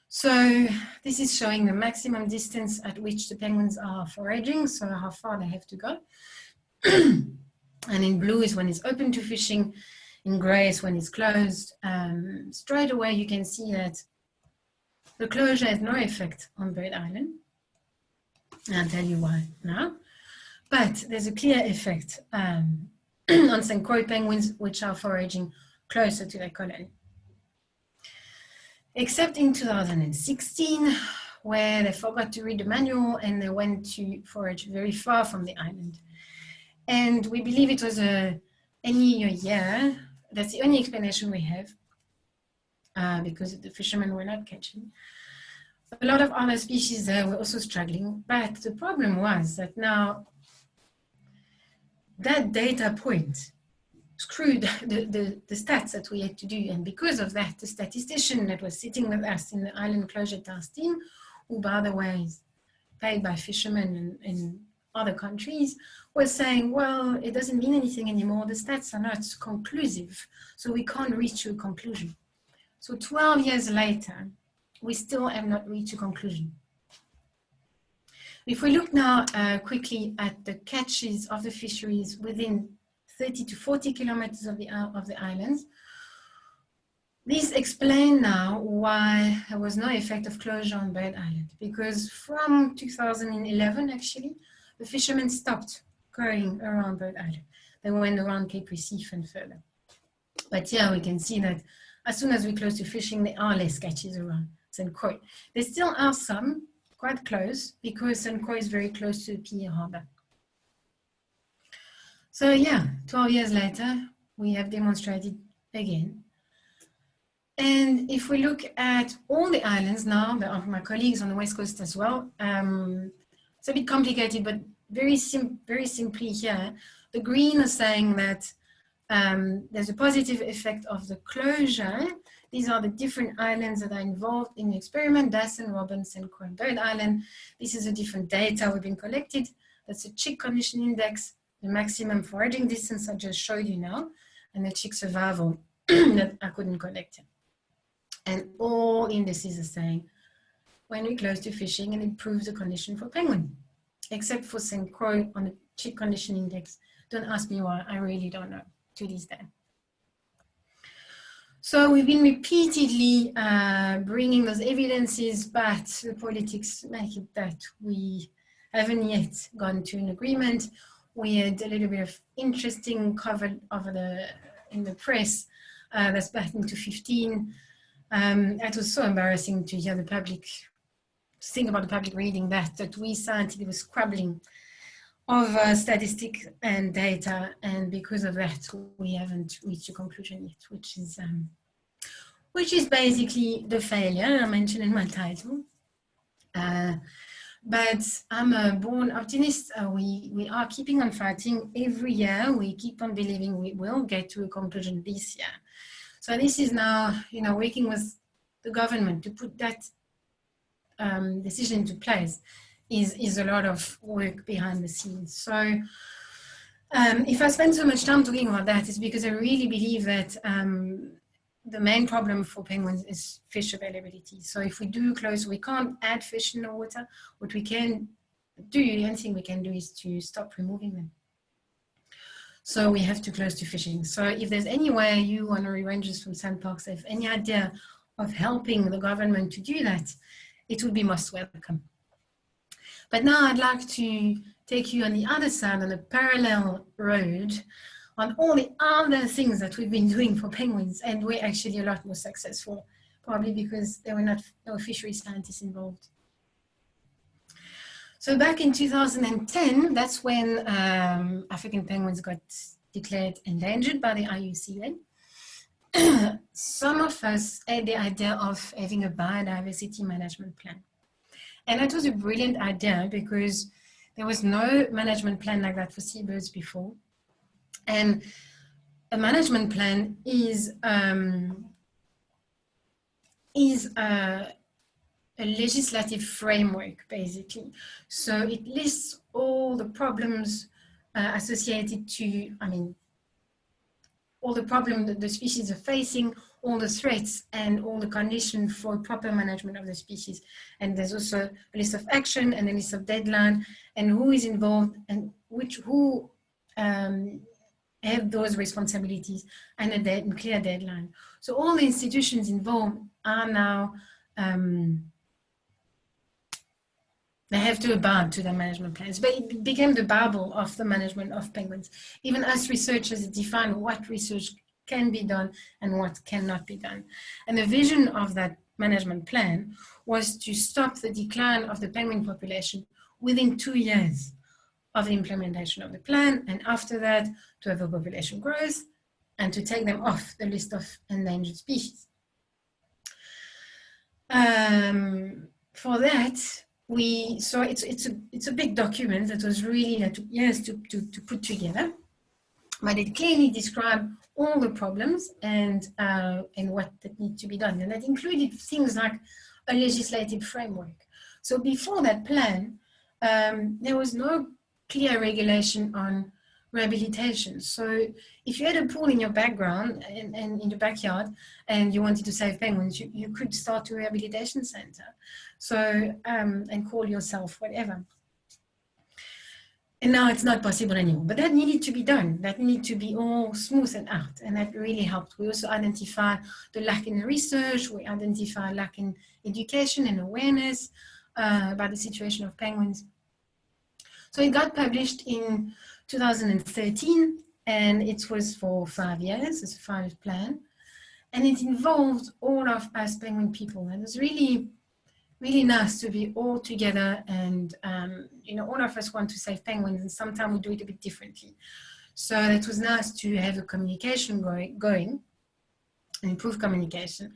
B: So this is showing the maximum distance at which the penguins are foraging, so how far they have to go. And in blue is when it's open to fishing, in gray is when it's closed. Straight away you can see that the closure has no effect on Bird Island. I'll tell you why now. But there's a clear effect on St. Croix penguins, which are foraging closer to their colony. Except in 2016, where they forgot to read the manual and they went to forage very far from the island. And we believe it was any year. That's the only explanation we have, because the fishermen were not catching. A lot of other species there were also struggling, but the problem was that now that data point screwed the stats that we had to do. And because of that, the statistician that was sitting with us in the island closure task team, who by the way is paid by fishermen in other countries, was saying, well, it doesn't mean anything anymore. The stats are not conclusive, so we can't reach a conclusion. So 12 years later, we still have not reached a conclusion. If we look now quickly at the catches of the fisheries within 30 to 40 kilometers of the islands, these explain now why there was no effect of closure on Bird Island, because from 2011, actually, the fishermen stopped going around Bird Island. They went around Cape Recife and further. But here we can see that as soon as we close to fishing, there are less catches around St. Croix. There still are some quite close, because St. Croix is very close to the Pier Harbour. So yeah, 12 years later, we have demonstrated again. And if we look at all the islands now, there are my colleagues on the West Coast as well, it's a bit complicated, but very simply here, the green is saying that There's a positive effect of the closure. These are the different islands that are involved in the experiment, Dassen, Robinson, Bird Island. This is a different data we've been collected. That's a chick condition index, the maximum foraging distance I just showed you now, and the chick survival that I couldn't collect. And all indices are saying when we close to fishing, and improves the condition for penguin, except for St. Croix on the chick condition index. Don't ask me why, I really don't know to this day. So we've been repeatedly bringing those evidences, but the politics make it that we haven't yet gone to an agreement. We had a little bit of interesting cover in the press. That's back in 2015. It was so embarrassing to hear the public think about the public reading that we scientists were scrabbling over statistics and data, and because of that we haven't reached a conclusion yet, which is basically the failure I mentioned in my title. But I'm a born optimist. We are keeping on fighting every year. We keep on believing we will get to a conclusion this year. So this is now, working with the government to put that decision into place is a lot of work behind the scenes. So if I spend so much time talking about that, it's because I really believe that the main problem for penguins is fish availability. So if we do close, we can't add fish in the water. What we can do, the only thing we can do is to stop removing them. So we have to close to fishing. So if there's any way you honorary rangers from sandparks have any idea of helping the government to do that, it would be most welcome. But now I'd like to take you on the other side, on a parallel road, on all the other things that we've been doing for penguins, and we're actually a lot more successful, probably because there were no fishery scientists involved. So back in 2010, that's when African penguins got declared endangered by the IUCN. Some of us had the idea of having a biodiversity management plan. And that was a brilliant idea because there was no management plan like that for seabirds before. And a management plan is a legislative framework, basically. So it lists all the problems associated to, all the problems that the species are facing, all the threats, and all the conditions for proper management of the species. And there's also a list of action and a list of deadline, and who is involved and who have those responsibilities, and a clear deadline. So all the institutions involved are now, they have to abide to their management plans. But it became the Bible of the management of penguins. Even us researchers define what research can be done and what cannot be done. And the vision of that management plan was to stop the decline of the penguin population within 2 years of the implementation of the plan, and after that to have a population growth and to take them off the list of endangered species. For that, so it's a big document that was really that took years to put together, but it clearly described all the problems and what that need to be done, and that included things like a legislative framework. So before that plan, there was no clear regulation on rehabilitation. So if you had a pool in your background and in the backyard and you wanted to save penguins, you could start a rehabilitation center. So, and call yourself whatever. And now it's not possible anymore, but that needed to be done. That needed to be all smoothed out, and that really helped. We also identified the lack in research, we identified lack in education and awareness about the situation of penguins. So it got published in 2013, and it was for 5 years. It's a 5-year plan, and it involved all of us penguin people. And it was really, really nice to be all together, and all of us want to save penguins, and sometimes we do it a bit differently. So it was nice to have a communication going and improve communication.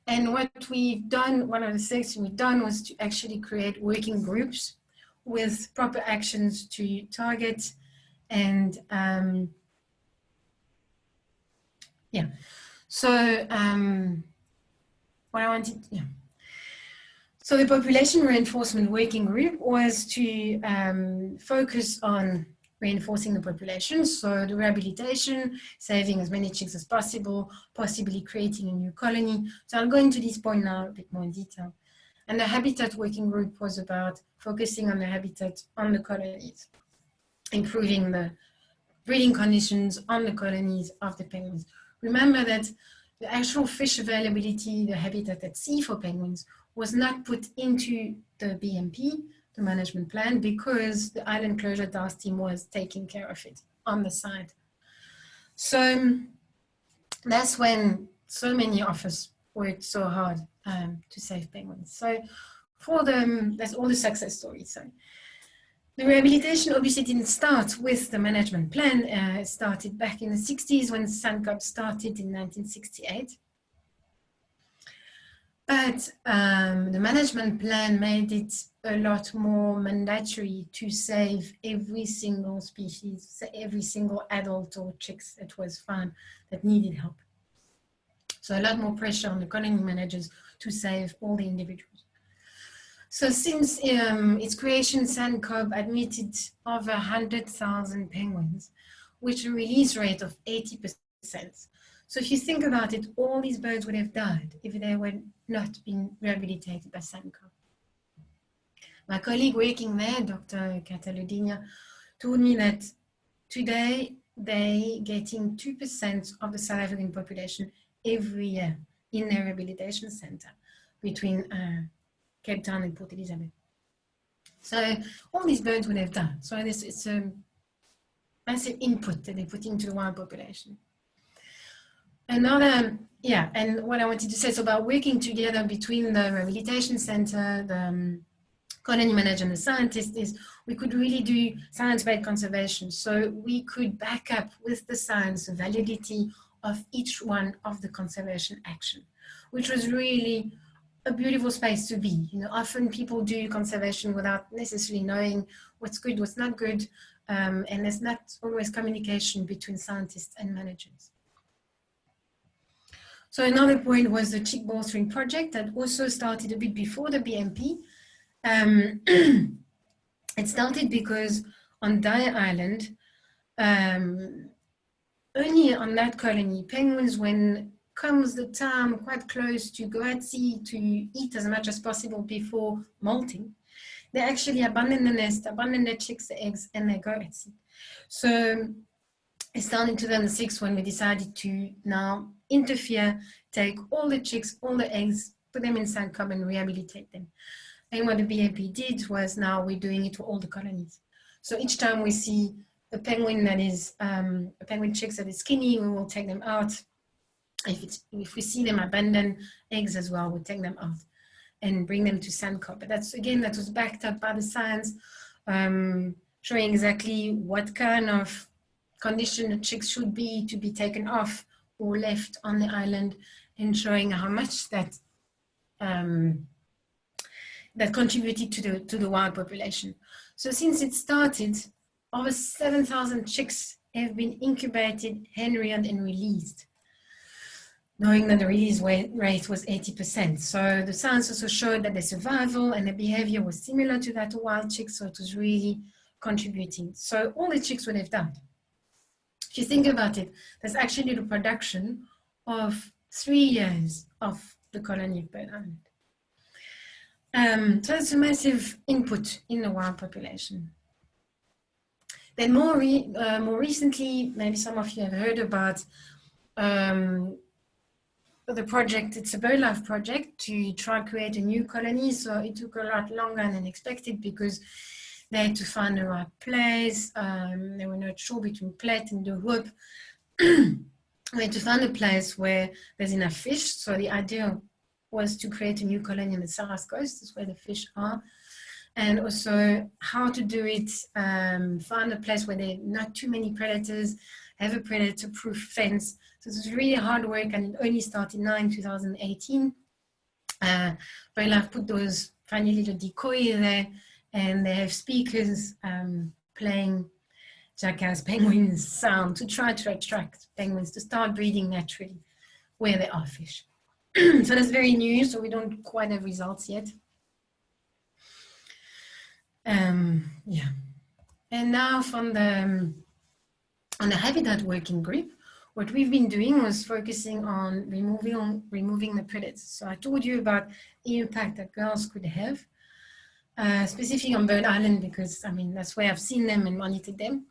B: And what we've done, one of the things we've done was to actually create working groups with proper actions to target and yeah. So what I wanted, yeah. So the population reinforcement working group was to focus on reinforcing the population, so the rehabilitation, saving as many chicks as possible, possibly creating a new colony. So I'll go into this point now a bit more in detail. And the habitat working group was about focusing on the habitat on the colonies, improving the breeding conditions on the colonies of the penguins. Remember that the actual fish availability, the habitat at sea for penguins, was not put into the BMP, the management plan, because the island closure task team was taking care of it on the side. So that's when so many of us worked so hard to save penguins. So for them, that's all the success stories. So the rehabilitation obviously didn't start with the management plan. It started back in the 60s when SANCOB started in 1968. But the management plan made it a lot more mandatory to save every single species, every single adult or chicks that was found that needed help. So a lot more pressure on the colony managers to save all the individuals. So since its creation, SANCOB admitted over 100,000 penguins, with a release rate of 80%. So if you think about it, all these birds would have died if they were not being rehabilitated by SANCOB. My colleague working there, Dr. Cataludinia, told me that today they getting 2% of the South African population every year in their rehabilitation center between Cape Town and Port Elizabeth. So all these birds would have died. So it's a massive input that they put into the wild population. Another, yeah, and what I wanted to say is about working together between the rehabilitation center, the colony manager and the scientist is we could really do science-based conservation. So we could back up with the science the validity of each one of the conservation action, which was really a beautiful space to be. You know, often people do conservation without necessarily knowing what's good, what's not good, and there's not always communication between scientists and managers. So another point was the chick bolstering project that also started a bit before the BMP. It started because on Dyer Island, only on that colony, penguins, when comes the time quite close to go at sea to eat as much as possible before molting, they actually abandon the nest, abandon their chicks, the eggs, and they go at sea. So it started in 2006 when we decided to now interfere, take all the chicks, all the eggs, put them in SANCOB and rehabilitate them. And what the BAP did was now we're doing it for all the colonies. So each time we see a penguin that is, a penguin chicks that is skinny, we will take them out. If we see them abandon eggs as well, we'll take them out and bring them to SANCOB. But that's, again, that was backed up by the science, showing exactly what kind of condition the chicks should be to be taken off or left on the island, and showing how much that that contributed to the wild population. So since it started, over 7,000 chicks have been incubated, hen-reared, and released, knowing that the release rate was 80%. So the science also showed that the survival and the behavior was similar to that of wild chicks, so it was really contributing. So all the chicks would have died. If you think about it, that's actually the production of 3 years of the colony of Bird Island. So it's a massive input in the wild population. Then more recently, maybe some of you have heard about the project. It's a BirdLife project to try to create a new colony. So it took a lot longer than expected because they had to find the right place. They were not sure between Plett and the Hoop. We had to find a place where there's enough fish. So the idea was to create a new colony on the South Coast. That's where the fish are. And also how to do it, find a place where there are not too many predators, have a predator-proof fence. So it was really hard work, and it only started now in 2018. BirdLife put those funny little decoys there, and they have speakers playing jackass penguins sound to try to attract penguins to start breeding naturally where there are fish. So that's very new, so we don't quite have results yet. Yeah. And now from on the habitat working group, what we've been doing was focusing on removing the predators. So I told you about the impact that girls could have, specifically on Bird Island, because I mean, that's where I've seen them and monitored them.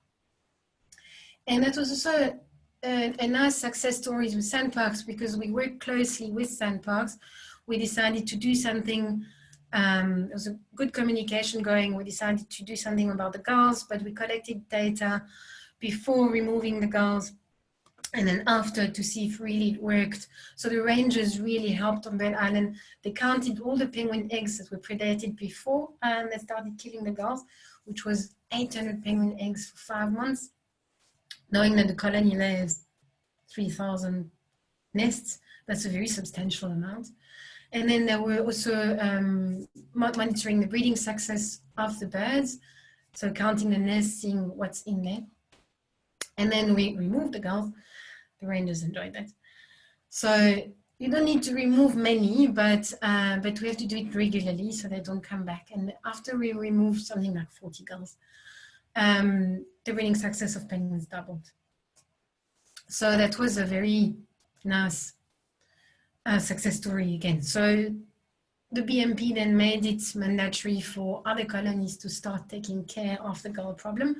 B: And that was also a nice success story with sandparks, because we worked closely with sandparks. We decided to do something. There was a good communication going. We decided to do something about the gulls, but we collected data before removing the gulls and then after to see if really it worked. So the rangers really helped on Bird Island. They counted all the penguin eggs that were predated before and they started killing the gulls, which was 800 penguin eggs for 5 months. Knowing that the colony lays 3,000 nests, that's a very substantial amount. And then they were also monitoring the breeding success of the birds, so counting the nests, seeing what's in there. And then we removed the gulls. The rangers enjoyed that. So you don't need to remove many, but we have to do it regularly so they don't come back. And after we removed something like 40 gulls, the breeding success of penguins doubled. So that was a very nice success story again. So the BMP then made it mandatory for other colonies to start taking care of the gull problem.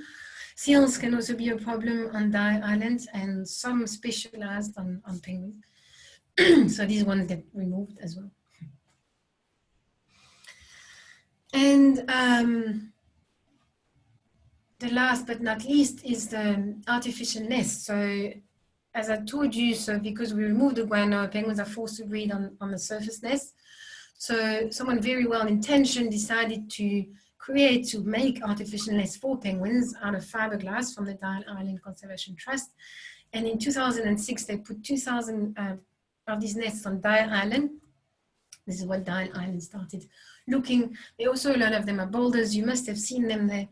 B: Seals can also be a problem on Dye Island, and some specialized on penguins. So these ones get removed as well. And the last but not least is the artificial nest. So as I told you, so because we removed the guano, penguins are forced to breed on the surface nest. So someone very well-intentioned decided to make artificial nests for penguins out of fiberglass from the Dye Island Conservation Trust. And in 2006, they put 2,000 of these nests on Dye Island. This is what Dye Island started looking. They also, a lot of them are boulders. You must have seen them there.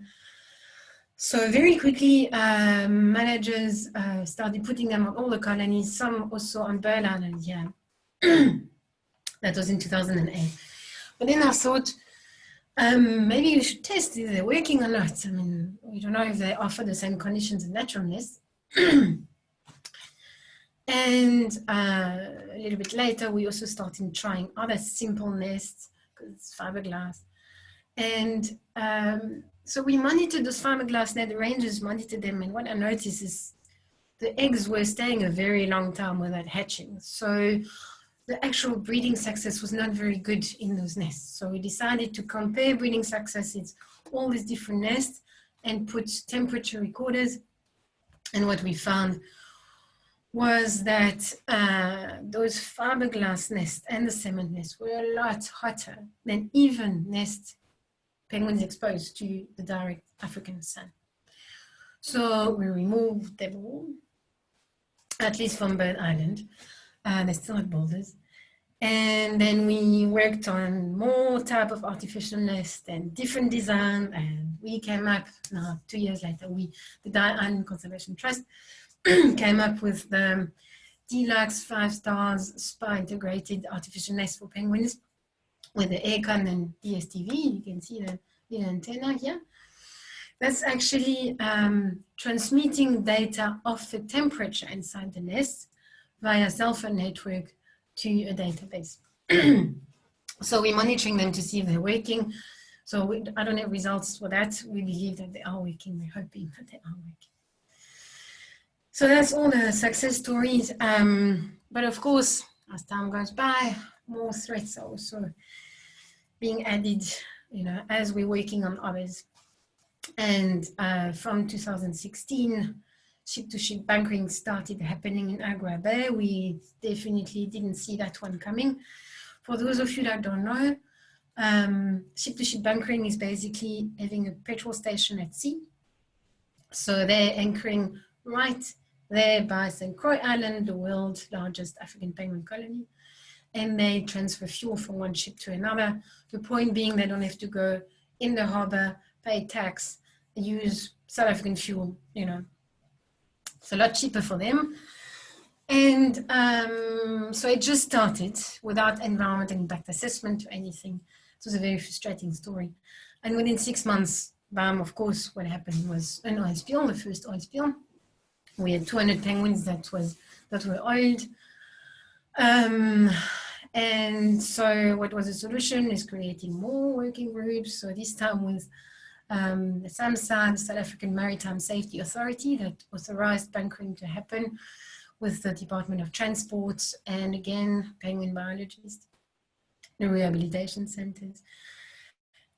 B: So very quickly, managers started putting them on all the colonies, some also on Bird Island, yeah. That was in 2008. But then I thought, maybe we should test if they're working or not. I mean, we don't know if they offer the same conditions as natural nests. And a little bit later, we also started trying other simple nests, because it's fiberglass. And so we monitored those fiberglass nets, the rangers monitored them, and what I noticed is the eggs were staying a very long time without hatching. So the actual breeding success was not very good in those nests. So we decided to compare breeding successes, all these different nests, and put temperature recorders. And what we found was that those fiberglass nests and the cement nests were a lot hotter than even nests penguins exposed to the direct African sun. So we removed them all, at least from Bird Island. They still had boulders. And then we worked on more type of artificial nests and different design. And we came up, now 2 years later, the Dye Island Conservation Trust came up with the Deluxe 5 stars SPA integrated artificial nest for penguins with the aircon and DSTV. You can see the little antenna here. That's actually transmitting data of the temperature inside the nest via cell phone network to a database. So we're monitoring them to see if they're working. So I don't have results for that. We believe that they are working. We're hoping that they are working. So that's all the success stories. But of course, as time goes by, more threats are also being added, you know, as we're working on others. And from 2016, ship-to-ship bunkering started happening in Algoa Bay. We definitely didn't see that one coming. For those of you that don't know, ship-to-ship bunkering is basically having a petrol station at sea. So they're anchoring right there by St. Croix Island, the world's largest African penguin colony. And they transfer fuel from one ship to another. The point being they don't have to go in the harbor, pay tax, use South African fuel, you know. It's a lot cheaper for them. And so it just started without environmental impact assessment or anything. It was a very frustrating story. And within 6 months, bam, of course, what happened was an oil spill, the first oil spill. We had 200 penguins that were oiled. And so what was the solution is creating more working groups. So this time with the SAMSA, the South African Maritime Safety Authority, that authorized bunkering to happen, with the Department of Transport, and again, penguin biologists, the rehabilitation centers.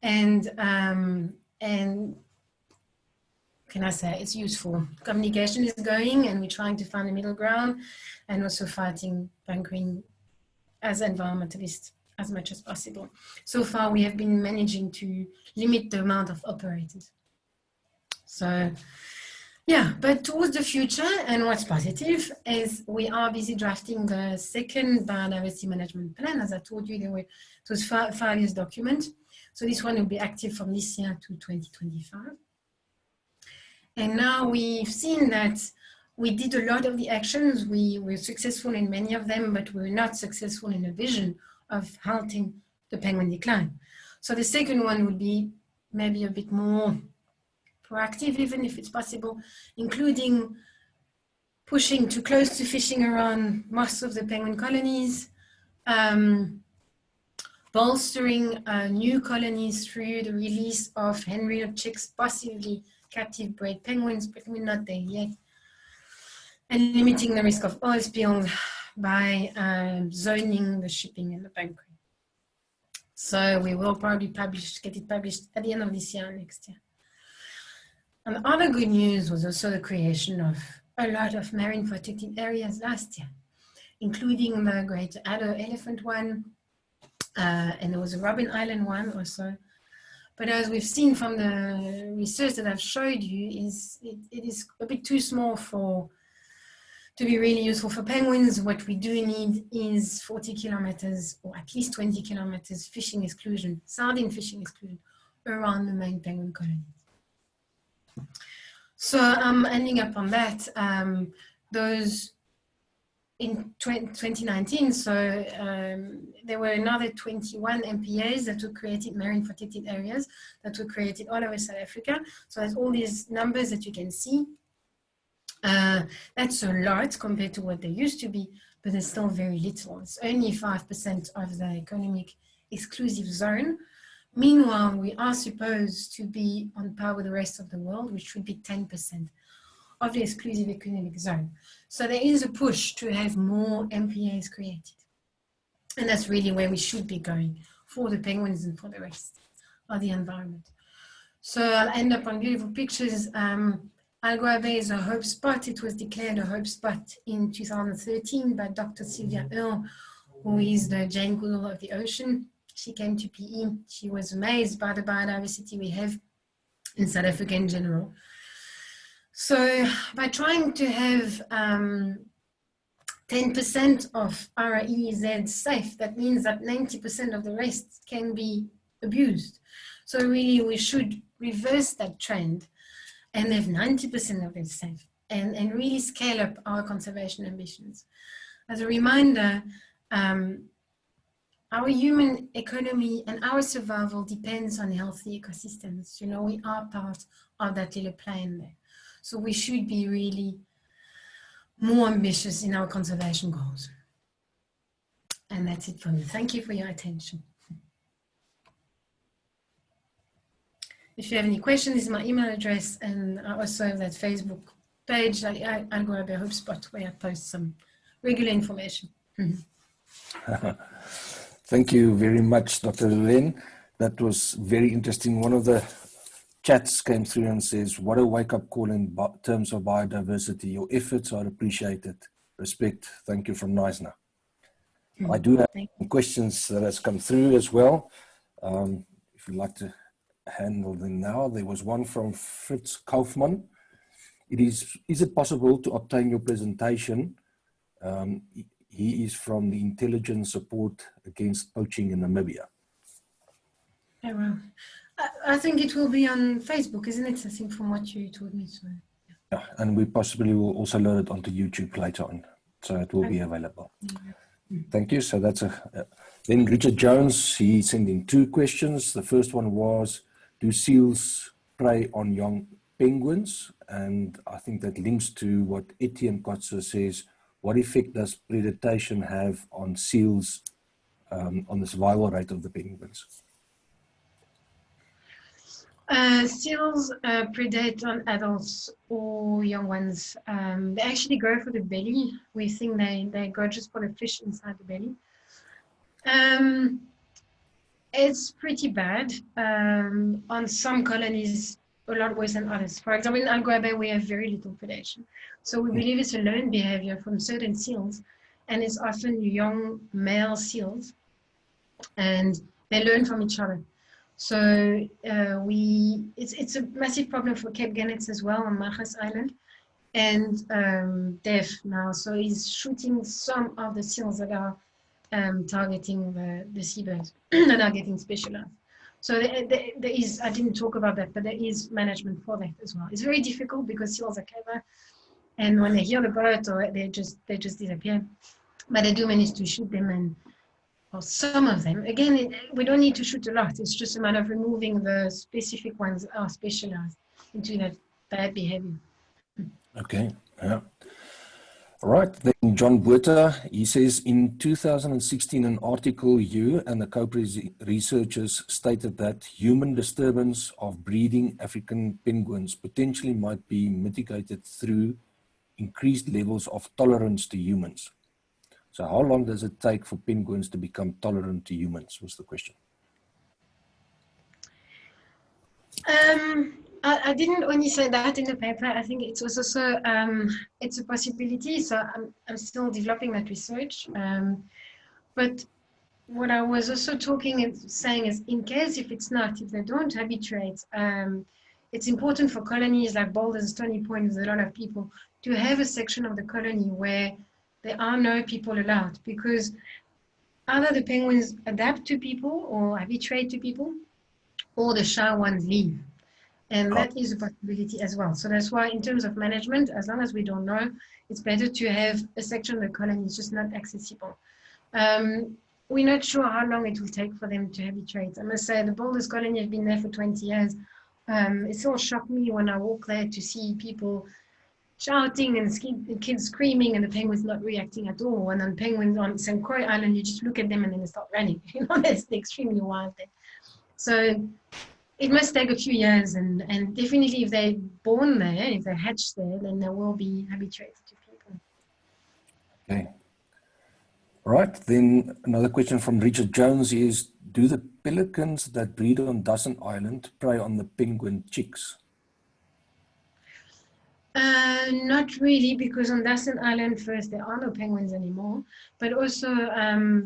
B: And can I say, it's useful. Communication is going, and we're trying to find a middle ground, and also fighting bunkering as environmentalists as much as possible. So far, we have been managing to limit the amount of operators. So, yeah, but towards the future, and what's positive is we are busy drafting the second biodiversity management plan. As I told you, it was 5 years document. So this one will be active from this year to 2025. And now we've seen that we did a lot of the actions. We were successful in many of them, but we were not successful in the vision of halting the penguin decline. So the second one would be maybe a bit more proactive, even if it's possible, including pushing too close to fishing around most of the penguin colonies, bolstering new colonies through the release of hen-reared chicks, possibly captive bred penguins, but we're not there yet, and limiting the risk of oil spill by zoning the shipping and the bunkering. So we will probably get it published at the end of this year or next year. And the other good news was also the creation of a lot of marine protected areas last year, including the Great Adder Elephant one, and there was a Robben Island one also. But as we've seen from the research that I've showed you, it is a bit too small to be really useful for penguins. What we do need is 40 kilometers or at least 20 kilometers fishing exclusion, sardine fishing exclusion around the main penguin colonies. So I'm ending up on that. Those in 2019, so there were another 21 MPAs that were created, marine protected areas that were created all over South Africa. So there's all these numbers that you can see. That's a lot compared to what there used to be, but there's still very little. It's only 5% of the economic exclusive zone. Meanwhile, we are supposed to be on par with the rest of the world, which should be 10% of the exclusive economic zone. So there is a push to have more MPAs created. And that's really where we should be going for the penguins and for the rest of the environment. So I'll end up on beautiful pictures. Algoa Bay is a hope spot. It was declared a hope spot in 2013 by Dr. Sylvia Earle, who is the Jane Goodall of the ocean. She came to PE. She was amazed by the biodiversity we have in South Africa in general. So by trying to have 10% of our EEZ safe, that means that 90% of the rest can be abused. So really we should reverse that trend and have 90% of it safe and really scale up our conservation ambitions. As a reminder, our human economy and our survival depends on healthy ecosystems. You know, we are part of that little plane there. So we should be really more ambitious in our conservation goals. And that's it from me. Thank you for your attention. If you have any questions, this is my email address, and I also have that Facebook page, Algoa Bay HopeSpot, where I post some regular information.
A: Thank you very much, Dr. Lorien. That was very interesting. One of the chats came through and says, what a wake-up call in terms of biodiversity. Your efforts are appreciated. Respect. Thank you from Neisner. I do have some questions that has come through as well. If you'd like to handle them now. There was one from Fritz Kaufmann. Is it possible to obtain your presentation? He is from the Intelligence Support Against Poaching in Namibia.
B: Oh, well, I think it will be on Facebook, isn't it? I think from what you told me. So.
A: Yeah, and we possibly will also load it onto YouTube later on, so it will be available. Thank you. So that's then Richard Jones, he sent in 2 questions. The first one was, do seals prey on young penguins? And I think that links to what Etienne Kotze says, what effect does predation have on seals, on the survival rate of the penguins?
B: Seals predate on adults or young ones. They actually go for the belly. We think they go just for the fish inside the belly. It's pretty bad. On some colonies, a lot worse than others. For example, in Algoa, we have very little predation. So we believe it's a learned behavior from certain seals, and it's often young male seals, and they learn from each other. So it's a massive problem for Cape Gannets as well on Magas Island, and Dev now. So he's shooting some of the seals that are targeting the seabirds that are getting specialized. So there is, I didn't talk about that, but there is management for that as well. It's very difficult because seals are clever, and when they hear the boat, or they just disappear. But they do manage to shoot them, and or some of them. Again, we don't need to shoot a lot. It's just a matter of removing the specific ones that are specialized into that bad behavior.
A: Okay, yeah. All right, then John Buerta, he says, in 2016, an article, you and the co-researchers stated that human disturbance of breeding African penguins potentially might be mitigated through increased levels of tolerance to humans. So how long does it take for penguins to become tolerant to humans, was the question.
B: I didn't only say that in the paper. I think it was also, it's a possibility. So I'm still developing that research. But what I was also saying is, in case if they don't habituate, it's important for colonies like Boulders, Stony Point, with a lot of people, to have a section of the colony where there are no people allowed, because either the penguins adapt to people or habituate to people, or the shy ones leave. And that is a possibility as well. So that's why in terms of management, as long as we don't know, it's better to have a section of the colony. It's just not accessible. We're not sure how long it will take for them to habituate. I must say the Boulders colony has been there for 20 years. It still shocked me when I walk there to see people shouting and kids screaming and the penguins not reacting at all. And on penguins on St. Croix Island, you just look at them and then they start running. You know, that's extremely wild there. So it must take a few years, and definitely if they're born there, if they hatch there, then they will be habituated to people.
A: Okay. All right, then another question from Richard Jones is, do the pelicans that breed on Dawson Island prey on the penguin chicks?
B: Not really, because on Dawson Island, first, there are no penguins anymore, but also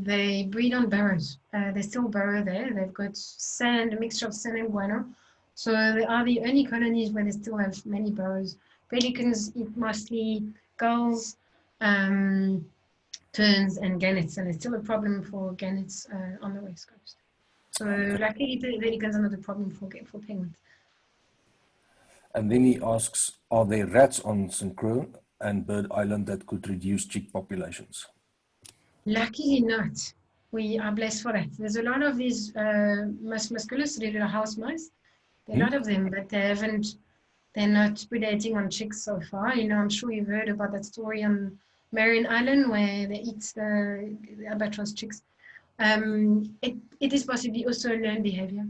B: they breed on burrows. They still burrow there. They've got sand, a mixture of sand and guano. So they are the only colonies where they still have many burrows. Pelicans eat mostly gulls, terns, and gannets, and it's still a problem for gannets on the west coast. So luckily, pelicans are not a problem for penguins.
A: And then he asks, are there rats on St. Croix and Bird Island that could reduce chick populations? Luckily
B: not. We are blessed for that. There's a lot of these musculus, little house mice. There are a lot of them, but they're not predating on chicks so far. You know, I'm sure you've heard about that story on Marion Island where they eat the albatross chicks. It is possibly also a learned behavior.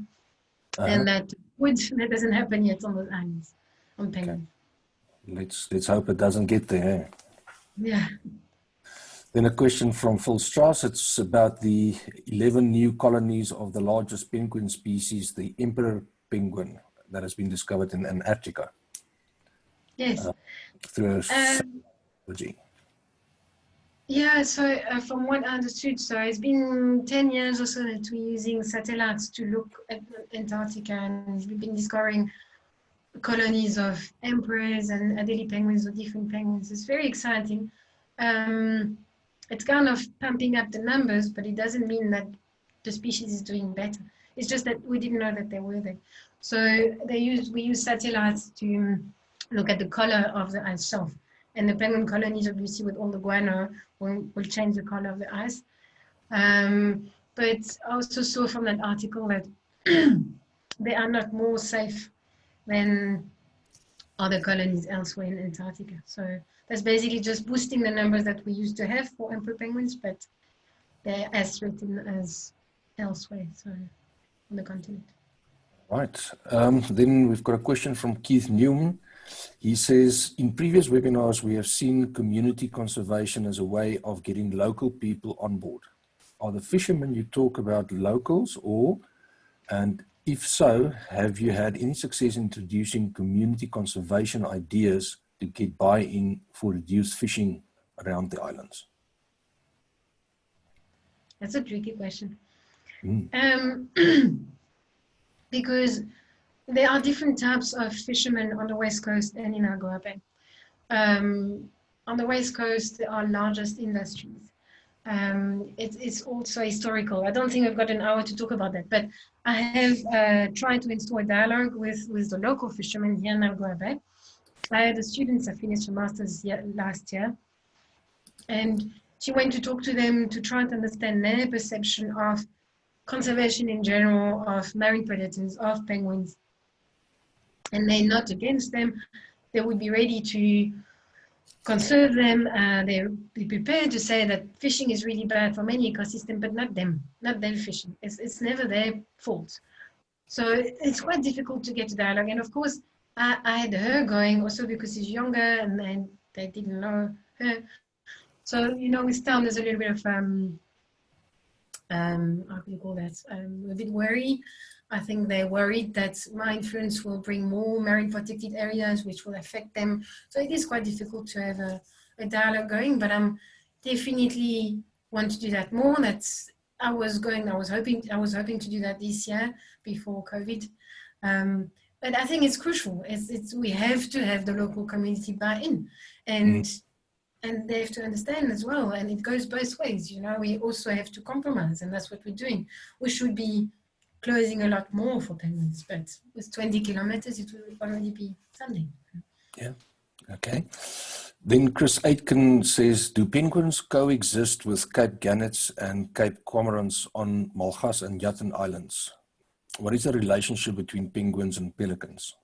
B: And that doesn't happen yet on those islands, on penguins.
A: Okay. Let's hope it doesn't get there.
B: Yeah.
A: Then a question from Phil Strauss. It's about the 11 new colonies of the largest penguin species, the emperor penguin, that has been discovered in Antarctica.
B: Yes.
A: Through technology.
B: Yeah, so from what I understood, so it's been 10 years or so that we're using satellites to look at Antarctica, and we've been discovering colonies of emperors and Adelie penguins or different penguins. It's very exciting. It's kind of pumping up the numbers, but it doesn't mean that the species is doing better. It's just that we didn't know that they were there. So we use satellites to look at the color of the ice shelf. And the penguin colonies, obviously, with all the guano, will change the color of the ice. But I also saw from that article that they are not more safe than other colonies elsewhere in Antarctica. So that's basically just boosting the numbers that we used to have for emperor penguins, but they're as threatened as elsewhere, so on the continent.
A: Right. Then we've got a question from Keith Newman. He says, in previous webinars, we have seen community conservation as a way of getting local people on board. Are the fishermen you talk about locals, and if so, have you had any success in introducing community conservation ideas to get buy-in for reduced fishing around the islands?
B: That's a tricky question. Because there are different types of fishermen on the West Coast and in Algoa Bay. On the West Coast, there are largest industries. It's also historical. I don't think I've got an hour to talk about that, but I have tried to install a dialogue with the local fishermen here in Algoa Bay. I had a student that finished a master's last year, and she went to talk to them to try to understand their perception of conservation in general, of marine predators, of penguins. And they're not against them. They would be ready to conserve them. They're prepared to say that fishing is really bad for many ecosystems, but not them fishing. It's never their fault. So it's quite difficult to get to dialogue. And of course, I had her going also because she's younger and they didn't know her. So, you know, with Tom, there's a little bit of, how can you call that? A bit worry. I think they're worried that my influence will bring more marine protected areas, which will affect them. So it is quite difficult to have a dialogue going, but I'm definitely want to do that more. I was hoping to do that this year before COVID. But I think it's crucial. We have to have the local community buy-in, and they have to understand as well. And it goes both ways. You know, we also have to compromise, and that's what we're doing. We should be closing a lot more for penguins, but with 20 kilometers, it will already be something.
A: Yeah. Okay. Then Chris Aitken says, do penguins coexist with Cape Gannets and Cape Cormorants on Malgas and Yatten Islands? What is the relationship between penguins and pelicans?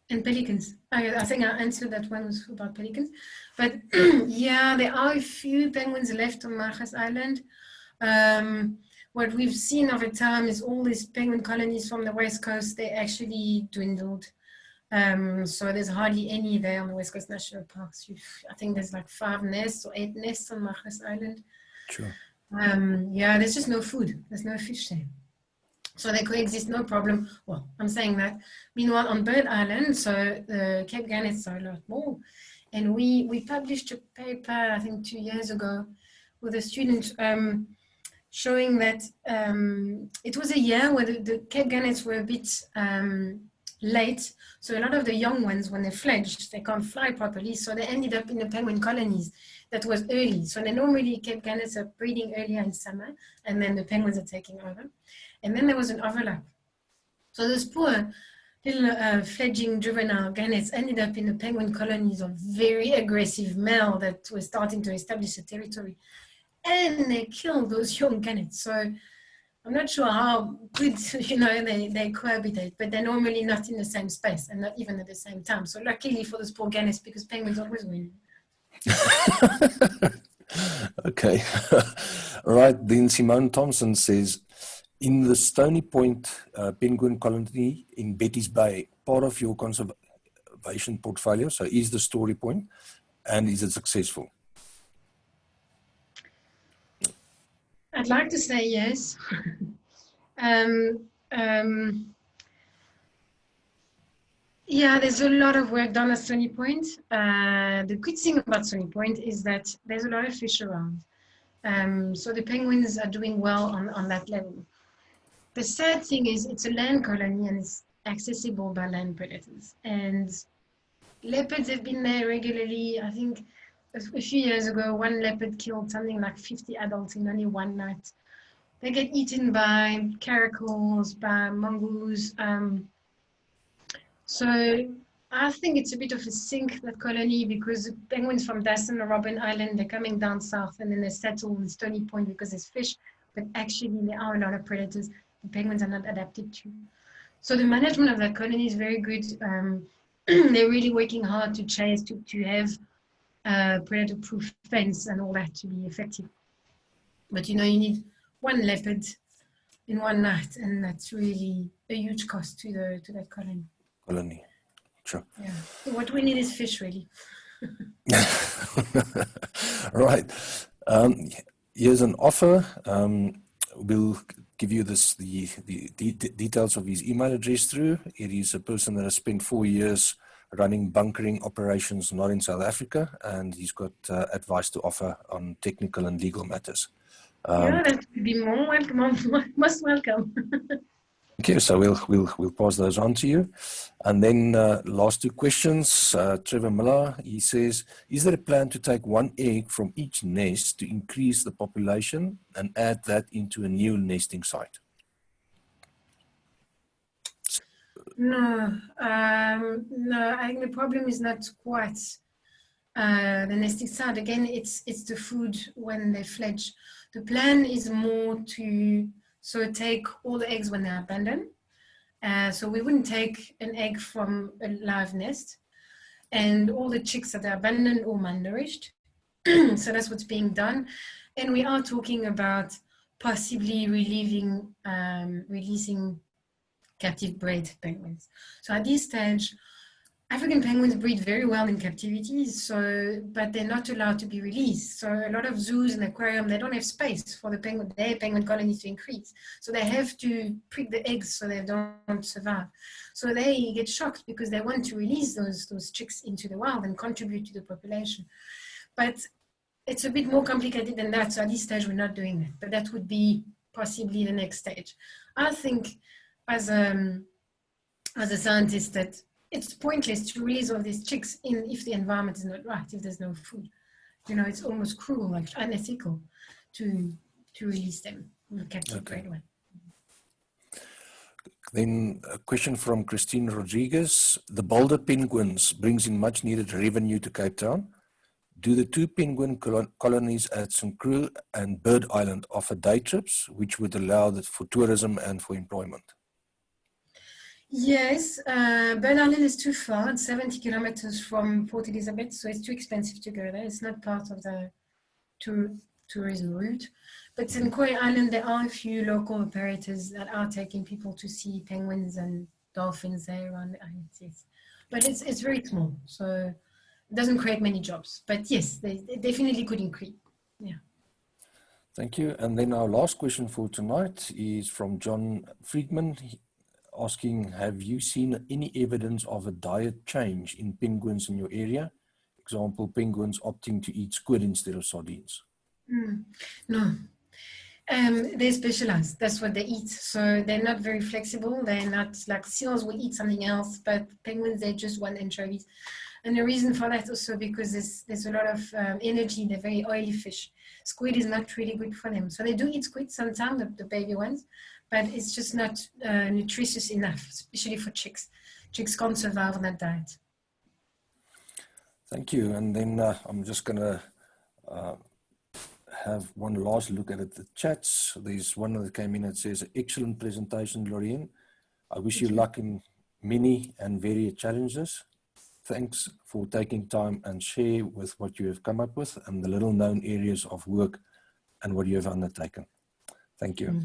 B: And pelicans. I think I answered that one was about pelicans. But yeah, there are a few penguins left on Malgas Island. What we've seen over time is all these penguin colonies from the West Coast, they actually dwindled. So there's hardly any there on the West Coast National Parks. I think there's like 5 nests or 8 nests on Malgas Island.
A: Sure.
B: Yeah, there's just no food. There's no fish there. So they coexist, no problem. Well, I'm saying that. Meanwhile, on Bird Island, so the Cape Gannets are a lot more. And we published a paper, I think 2 years ago, with a student showing that it was a year where the Cape Gannets were a bit late. So a lot of the young ones, when they fledged, they can't fly properly. So they ended up in the penguin colonies that was early. So they normally Cape Gannets are breeding earlier in summer, and then the penguins are taking over. And then there was an overlap. So those poor little fledgling juvenile gannets ended up in the penguin colonies of very aggressive male that were starting to establish a territory. And they killed those young gannets. So I'm not sure how good, you know, they cohabitate, but they're normally not in the same space and not even at the same time. So luckily for those poor gannets, because penguins always win.
A: Okay. All right. Then Simone Thompson says, in the Stony Point penguin colony in Betty's Bay, part of your conservation portfolio, so is the Story Point, and is it successful?
B: I'd like to say yes. Yeah, there's a lot of work done at Stony Point. The good thing about Stony Point is that there's a lot of fish around. So the penguins are doing well on that level. The sad thing is it's a land colony and it's accessible by land predators. And leopards have been there regularly. I think a few years ago, one leopard killed something like 50 adults in only one night. They get eaten by caracals, by mongoose. So I think it's a bit of a sink, that colony, because penguins from Dyson or Robben Island, they're coming down south and then they settle in Stony Point because there's fish, but actually there are a lot of predators the penguins are not adapted to. So the management of that colony is very good. They're really working hard to chase, to have predator-proof fence and all that to be effective. But you know, you need one leopard in one night, and that's really a huge cost to that colony.
A: Sure.
B: Yeah. So what we need is fish, really.
A: Right. Here's an offer. We'll give you the details of his email address through. It is a person that has spent 4 years running bunkering operations not in South Africa, and he's got advice to offer on technical and legal matters.
B: Yeah, that would be more welcome, most welcome.
A: Okay, so we'll pass those on to you. And then last two questions. Trevor Miller, he says, is there a plan to take one egg from each nest to increase the population and add that into a new nesting site?
B: No, no. I think the problem is not quite the nesting site. Again, it's the food when they fledge. The plan is more to take all the eggs when they're abandoned. So we wouldn't take an egg from a live nest, and all the chicks that are abandoned or malnourished. So that's what's being done. And we are talking about possibly releasing captive bred penguins. So at this stage, African penguins breed very well in captivity, but they're not allowed to be released. So a lot of zoos and aquarium, they don't have space for their penguin colonies to increase. So they have to prick the eggs so they don't survive. So they get shocked because they want to release those chicks into the wild and contribute to the population. But it's a bit more complicated than that. So at this stage, we're not doing that. But that would be possibly the next stage. I think as a scientist that it's pointless to release all these chicks if the environment is not right, if there's no food. You know, it's almost cruel, like unethical to release them in captive bred way.
A: Then a question from Christine Rodriguez. The Boulder penguins brings in much needed revenue to Cape Town. Do the two penguin colonies at St. Croix and Bird Island offer day trips, which would allow that for tourism and for employment?
B: Yes, Bird Island is too far. It's 70 kilometers from Port Elizabeth, so it's too expensive to go there. It's not part of the tourism route. But in Koi Island, there are a few local operators that are taking people to see penguins and dolphins there around the island. Yes. But it's very small, so it doesn't create many jobs. But yes, they definitely could increase. Yeah.
A: Thank you. And then our last question for tonight is from John Friedman, asking, have you seen any evidence of a diet change in penguins in your area? Example, penguins opting to eat squid instead of sardines.
B: No. They're specialized. That's what they eat. So they're not very flexible. They're not like seals will eat something else, but penguins, they just want anchovies. And the reason for that also because there's a lot of energy. They're very oily fish. Squid is not really good for them. So they do eat squid sometimes, the baby ones, but it's just not nutritious enough, especially for chicks. Chicks can't survive on that diet.
A: Thank you. And then I'm just going to have one last look at the chats. There's one that came in that says, excellent presentation, Lorien. I wish you luck in many and various challenges. Thanks for taking time and share with what you have come up with and the little known areas of work and what you have undertaken. Thank you.